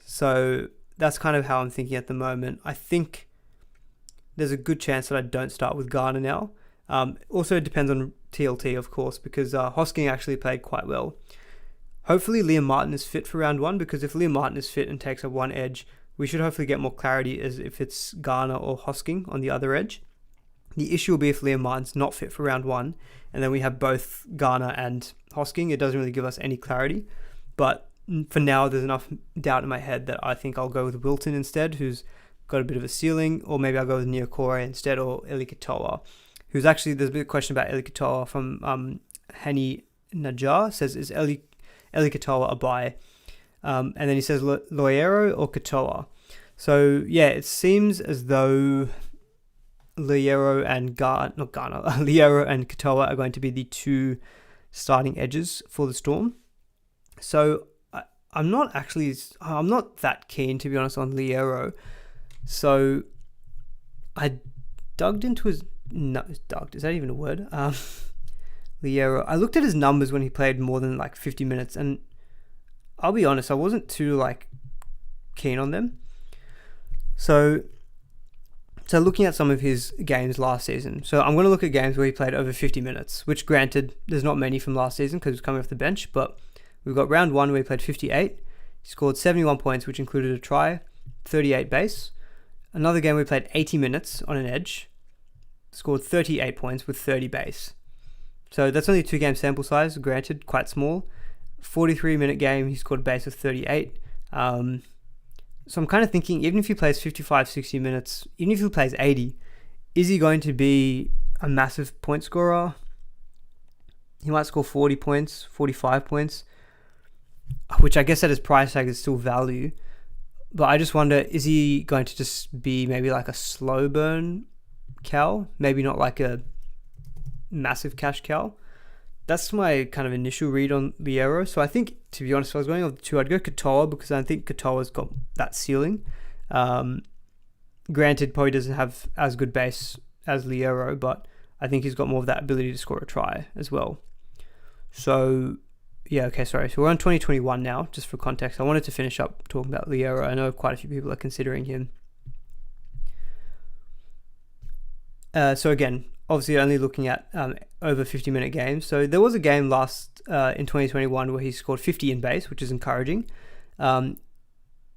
So that's kind of how I'm thinking at the moment. I think there's a good chance that I don't start with Garner now. Also, it depends on TLT, of course, because Hosking actually played quite well. Hopefully Liam Martin is fit for round 1, because if Liam Martin is fit and takes up one edge, we should hopefully get more clarity as if it's Garner or Hosking on the other edge. The issue will be if Liam Martin's not fit for round 1, and then we have both Garner and Hosking. It doesn't really give us any clarity, but for now, there's enough doubt in my head that I think I'll go with Wilton instead, who's got a bit of a ceiling, or maybe I'll go with Niokore instead, or Eli Katoa, who's actually, there's a bit of question about Eli Katoa from Hani Najjar, says, is Eli Katoa a buy? And then he says Loiero or Katoa. So yeah, it seems as though Loiero and Loiero and Katoa are going to be the two starting edges for the Storm. So I'm not that keen, to be honest, on Loiero. So I dug into his... No, dug, is that even a word? Loiero. I looked at his numbers when he played more than like 50 minutes, and I'll be honest, I wasn't too keen on them. So looking at some of his games last season. So I'm going to look at games where he played over 50 minutes, which granted, there's not many from last season because he was coming off the bench, but we've got round 1 where he played 58. He scored 71 points, which included a try, 38 base. Another game where he played 80 minutes on an edge, scored 38 points with 30 base. So that's only a 2-game sample size, granted, quite small. 43-minute game, he scored a base of 38. So I'm kind of thinking, even if he plays 55, 60 minutes, even if he plays 80, is he going to be a massive point scorer? He might score 40 points, 45 points, which I guess at his price tag is still value. But I just wonder, is he going to just be maybe like a slow burn cow? Maybe not like a massive cash cow? That's my kind of initial read on Loiero. So I think, to be honest, if I was going on the 2, I'd go Katoa, because I think Katoa's got that ceiling. Granted, probably doesn't have as good base as Loiero, but I think he's got more of that ability to score a try as well. So, yeah, okay, sorry. So we're on 2021 now, just for context. I wanted to finish up talking about Loiero. I know quite a few people are considering him. So again, obviously only looking at over 50-minute games. So there was a game last in 2021 where he scored 50 in base, which is encouraging.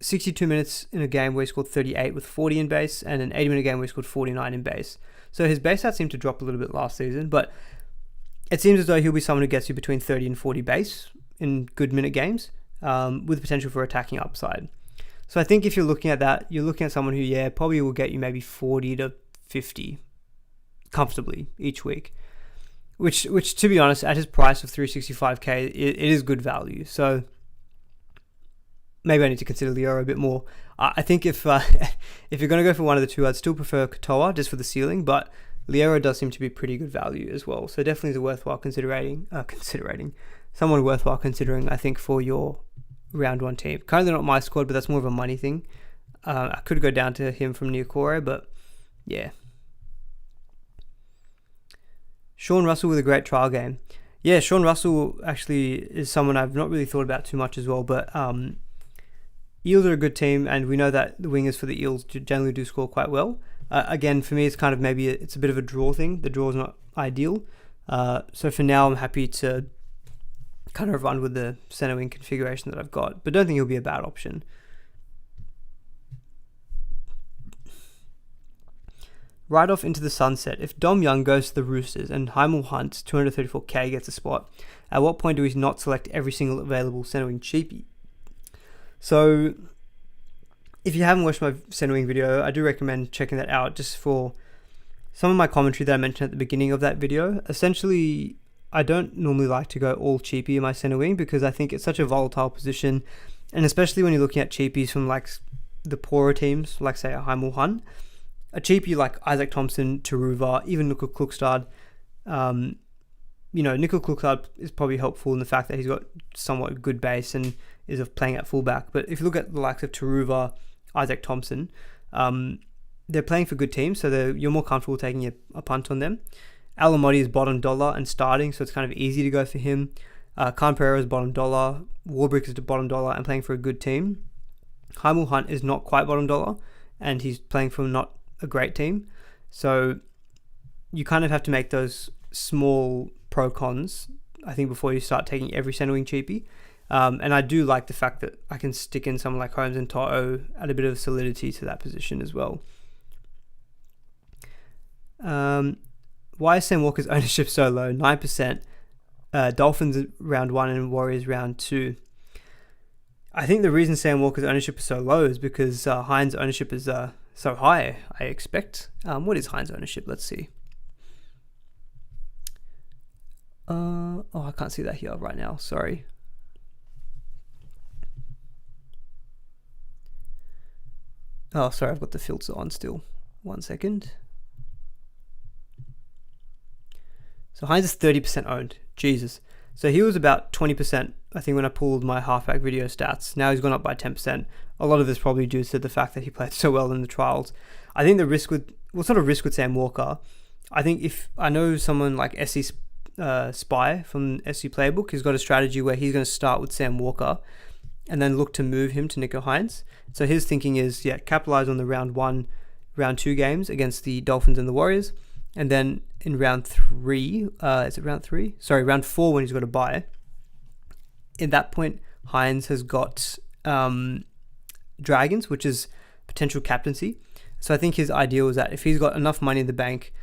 62 minutes in a game where he scored 38 with 40 in base, and an 80-minute game where he scored 49 in base. So his base stats seemed to drop a little bit last season, but it seems as though he'll be someone who gets you between 30 and 40 base in good minute games, with potential for attacking upside. So I think if you're looking at that, you're looking at someone who, probably will get you maybe 40 to 50 comfortably each week, which to be honest, at his price of 365k, it is good value. So maybe I need to consider Liero a bit more. I think if if you're going to go for one of the two, I'd still prefer Katoa just for the ceiling, but Liero does seem to be pretty good value as well. So definitely is a worthwhile someone worthwhile considering, I think, for your round one team. Currently not my squad, but that's more of a money thing. I could go down to him from Niokore, but yeah. Sean Russell with a great trial game. Yeah, Sean Russell actually is someone I've not really thought about too much as well, but Eels are a good team, and we know that the wingers for the Eels generally do score quite well. Again, for me, it's kind of it's a bit of a draw thing. The draw is not ideal. So for now, I'm happy to kind of run with the center wing configuration that I've got, but don't think he'll be a bad option. Right off into the sunset. If Dom Young goes to the Roosters and Heimel Hunt, 234k, gets a spot, at what point do we not select every single available center wing cheapy? So if you haven't watched my center wing video, I do recommend checking that out just for some of my commentary that I mentioned at the beginning of that video. Essentially, I don't normally like to go all cheapy in my center wing because I think it's such a volatile position, and especially when you're looking at cheapies from like the poorer teams, like say a Heimel Hunt, a cheapie like Isaac Thompson, Taruva, even Nico Klukstad. Nico Klukstad is probably helpful in the fact that he's got somewhat good base and is playing at fullback. But if you look at the likes of Taruva, Isaac Thompson, they're playing for good teams, so you're more comfortable taking a punt on them. Alamotti is bottom dollar and starting, so it's kind of easy to go for him. Khan Pereira is bottom dollar. Warbrick is the bottom dollar and playing for a good team. Heimel Hunt is not quite bottom dollar, and he's playing for not a great team. So you kind of have to make those small pro cons, I think, before you start taking every center wing cheapie. And I do like the fact that I can stick in someone like Holmes and To'o, add a bit of solidity to that position as well. Why is Sam Walker's ownership so low? 9%. Dolphins round 1 and Warriors round 2. I think the reason Sam Walker's ownership is so low is because Hines' ownership is so high, I expect. What is Hines' ownership? Let's see. I can't see that here right now. Sorry. Oh, sorry, I've got the filter on still. 1 second. So Hines is 30% owned. Jesus. So he was about 20%, I think, when I pulled my halfback video stats. Now he's gone up by 10%. A lot of this probably due to the fact that he played so well in the trials. I think the risk with Sam Walker, I think if I know someone like SC Spy from SC Playbook, who's got a strategy where he's going to start with Sam Walker and then look to move him to Nico Hines. So his thinking is, capitalize on the round 1, round 2 games against the Dolphins and the Warriors. And then in round 3, is it round 3? Sorry, round 4 when he's got a bye. At that point, Hines has got Dragons, which is potential captaincy. So I think his ideal is that if he's got enough money in the bank,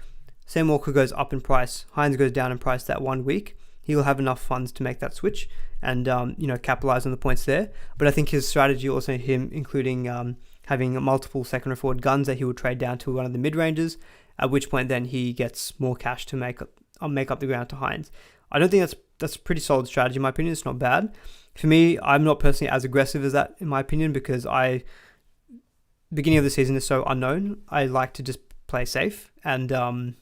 Sam Walker goes up in price, Hines goes down in price that 1 week, he'll have enough funds to make that switch and capitalize on the points there. But I think his strategy, also him including having multiple second or forward guns, that he will trade down to one of the mid-ranges, at which point then he gets more cash to make up the ground to Hines. I don't think that's a pretty solid strategy in my opinion. It's not bad. For me, I'm not personally as aggressive as that in my opinion, because beginning of the season is so unknown. I like to just play safe and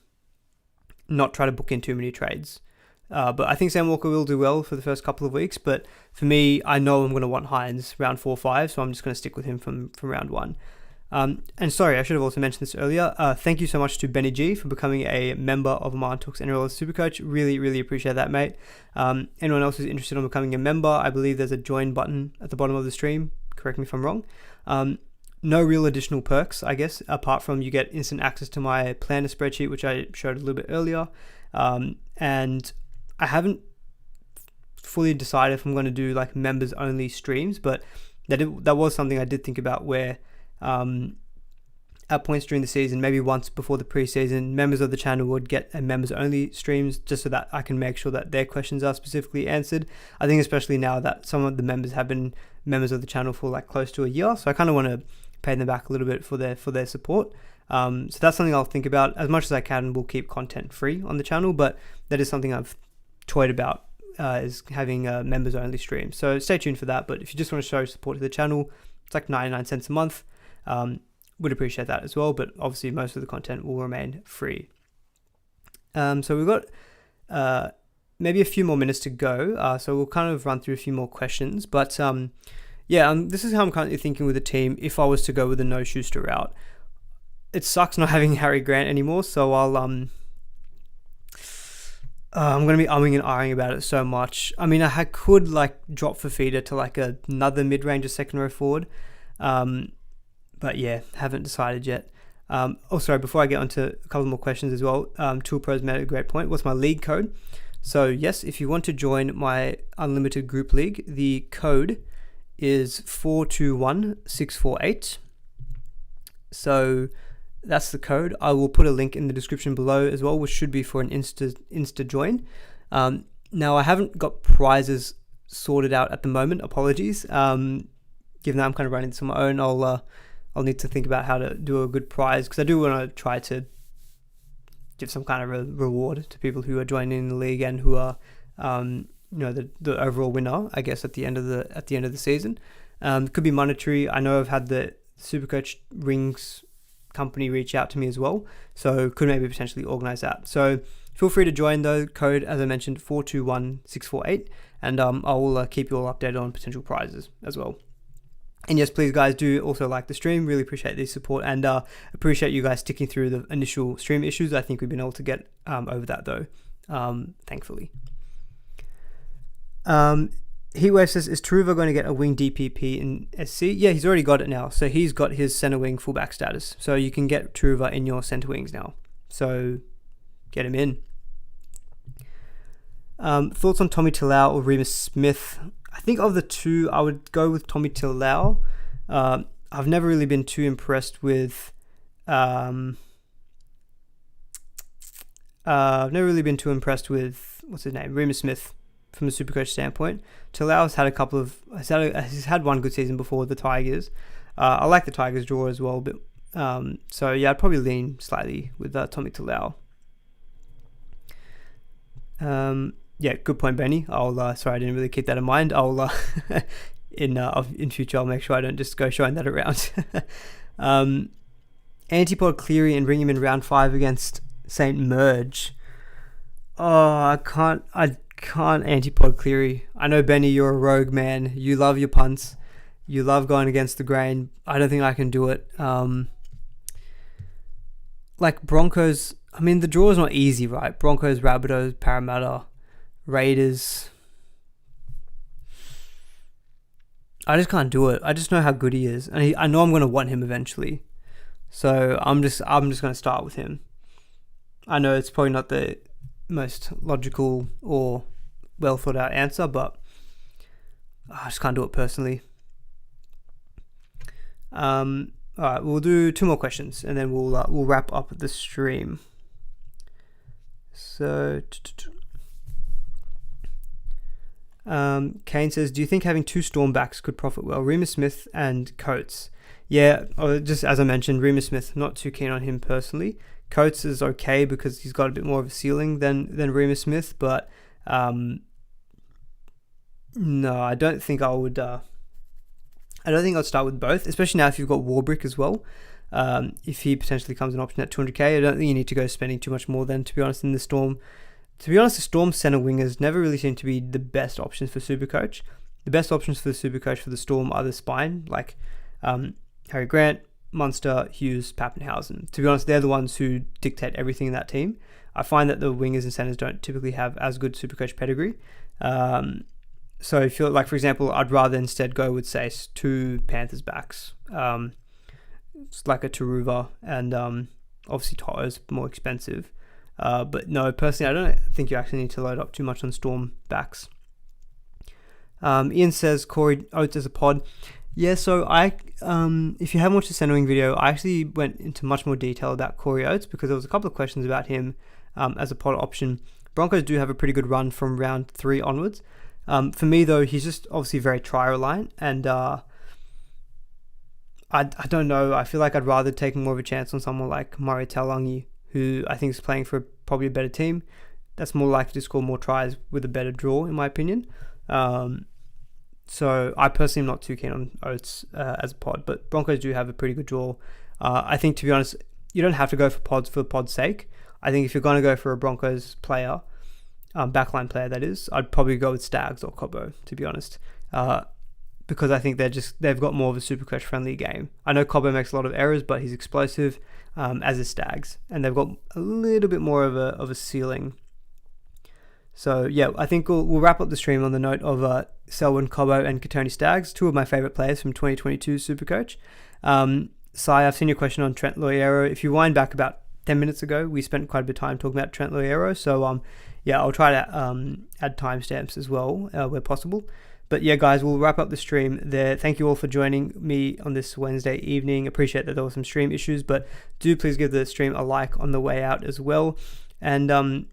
not try to book in too many trades. But I think Sam Walker will do well for the first couple of weeks. But for me, I know I'm going to want Hines round 4 or 5, so I'm just going to stick with him from round 1. And sorry, I should have also mentioned this earlier. Thank you so much to Benny G for becoming a member of Martin Talks NRL SuperCoach. Really, really appreciate that, mate. Anyone else who's interested in becoming a member, I believe there's a join button at the bottom of the stream. Correct me if I'm wrong. No real additional perks, I guess, apart from you get instant access to my planner spreadsheet, which I showed a little bit earlier. And I haven't fully decided if I'm going to do like members only streams, but that was something I did think about, where at points during the season, maybe once before the preseason, members of the channel would get a members only streams, just so that I can make sure that their questions are specifically answered. I think especially now that some of the members have been members of the channel for like close to a year, so I kind of want to pay them back a little bit for their support. So that's something I'll think about. As much as I can, we'll keep content free on the channel, but that is something I've toyed about, is having a members only stream. So stay tuned for that. But if you just want to show support to the channel, it's like 99 cents a month. Would appreciate that as well, but obviously most of the content will remain free. So we've got maybe a few more minutes to go, so we'll kind of run through a few more questions. But this is how I'm currently thinking with the team if I was to go with a no Schuster route. It sucks not having Harry Grant anymore, so I'm going to be umming and ahhing about it so much. I mean, I could like drop Fafita to like another mid-range or second row forward, but yeah, haven't decided yet. Sorry, before I get onto a couple more questions as well, Tool Pros made a great point. What's my league code? So yes, if you want to join my unlimited group league, the code is 421648. So that's the code. I will put a link in the description below as well, which should be for an Insta join. Now I haven't got prizes sorted out at the moment. Apologies. Given that I'm kind of running this on my own, I'll need to think about how to do a good prize, because I do want to try to give some kind of a reward to people who are joining the league and who are, the overall winner, I guess, at the end of the season. Could be monetary. I know I've had the SuperCoach rings company reach out to me as well, so could maybe potentially organize that. So feel free to join, though. Code, as I mentioned, 421648, and I will keep you all updated on potential prizes as well. And yes, please guys, do also like the stream. Really appreciate the support, and appreciate you guys sticking through the initial stream issues. I think we've been able to get over that though, thankfully. Heatwave says, is Taruva going to get a wing DPP in SC? Yeah, he's already got it now. So he's got his center wing fullback status. So you can get Taruva in your center wings now. So get him in. Thoughts on Tommy Talau or Remus Smith? I think of the two, I would go with Tommy Talau. I've never really been too impressed with... what's his name? Remus Smith from a SuperCoach standpoint. Talau has had he's had one good season before the Tigers. I like the Tigers draw as well, but so yeah, I'd probably lean slightly with Tommy Talau. Yeah, good point, Benny. Sorry, I didn't really keep that in mind. In future, I'll make sure I don't just go showing that around. Antipod Cleary and bring him in round 5 against St. Merge. Oh, I can't Antipod Cleary. I know, Benny, you're a rogue man. You love your punts. You love going against the grain. I don't think I can do it. Like Broncos, I mean, the draw is not easy, right? Broncos, Rabbitohs, Parramatta, Raiders. I just can't do it. I just know how good he is, and I know I'm going to want him eventually. So I'm just going to start with him. I know it's probably not the most logical or well thought out answer, but I just can't do it personally. All right, we'll do 2 more questions, and then we'll wrap up the stream. So, Kane says, do you think having 2 Stormbacks could profit well? Remus Smith and Coates. Yeah, just as I mentioned, Remus Smith, not too keen on him personally. Coates is okay because he's got a bit more of a ceiling than Remus Smith, but no, I don't think I would. I don't think I'd start with both, especially now if you've got Warbrick as well. If he potentially comes an option at 200k, I don't think you need to go spending too much more than, to be honest, in the Storm. To be honest, the Storm center wingers never really seem to be the best options for SuperCoach. The best options for the SuperCoach for the Storm are the spine, like Harry Grant, Munster, Hughes, Pappenhausen. To be honest, they're the ones who dictate everything in that team. I find that the wingers and centers don't typically have as good SuperCoach pedigree. So if you're like, for example, I'd rather instead go with, say, 2 Panthers backs. It's like a Taruva, and obviously Toto's more expensive. But no, personally, I don't think you actually need to load up too much on Storm backs. Ian says, Corey Oates as a pod. Yeah, so if you haven't watched the centering video, I actually went into much more detail about Corey Oates because there was a couple of questions about him as a pod option. Broncos do have a pretty good run from round 3 onwards. For me, though, he's just obviously very try-reliant, and I don't know. I feel like I'd rather take more of a chance on someone like Murray Taulagi, who I think is playing for probably a better team. That's more likely to score more tries with a better draw, in my opinion. So I personally am not too keen on Oates as a pod, but Broncos do have a pretty good draw. I think, to be honest, you don't have to go for pods for pod's sake. I think if you're going to go for a Broncos player, backline player that is, I'd probably go with Stags or Cobbo, to be honest. Because I think they've got more of a SuperCoach friendly game. I know Cobbo makes a lot of errors, but he's explosive, as is Stags, and they've got a little bit more of a ceiling. So yeah, I think we'll wrap up the stream on the note of Selwyn, Cobbo, and Katoni Stags, two of my favourite players from 2022 SuperCoach. Sai, I've seen your question on Trent Loiero. If you wind back about 10 minutes ago, we spent quite a bit of time talking about Trent Loiero. So yeah, I'll try to add timestamps as well where possible. But yeah, guys, we'll wrap up the stream there. Thank you all for joining me on this Wednesday evening. Appreciate that there were some stream issues, but do please give the stream a like on the way out as well. And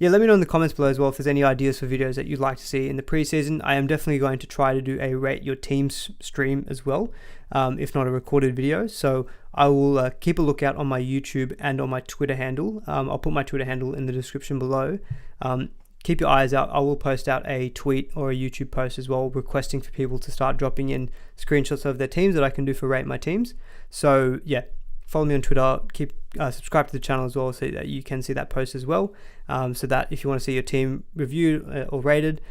yeah, let me know in the comments below as well if there's any ideas for videos that you'd like to see in the preseason. I am definitely going to try to do a rate your team's stream as well, if not a recorded video. So I will keep a lookout on my YouTube and on my Twitter handle. I'll put my Twitter handle in the description below. Keep your eyes out. I will post out a tweet or a YouTube post as well requesting for people to start dropping in screenshots of their teams that I can do for Rate My Teams. So yeah, follow me on Twitter. Subscribe to the channel as well so that you can see that post as well. So that if you want to see your team reviewed or rated,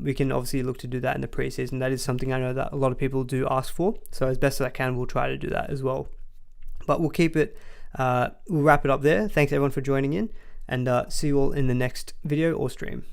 we can obviously look to do that in the preseason. That is something I know that a lot of people do ask for. So as best as I can, we'll try to do that as well. But we'll keep it, we'll wrap it up there. Thanks everyone for joining in, and see you all in the next video or stream.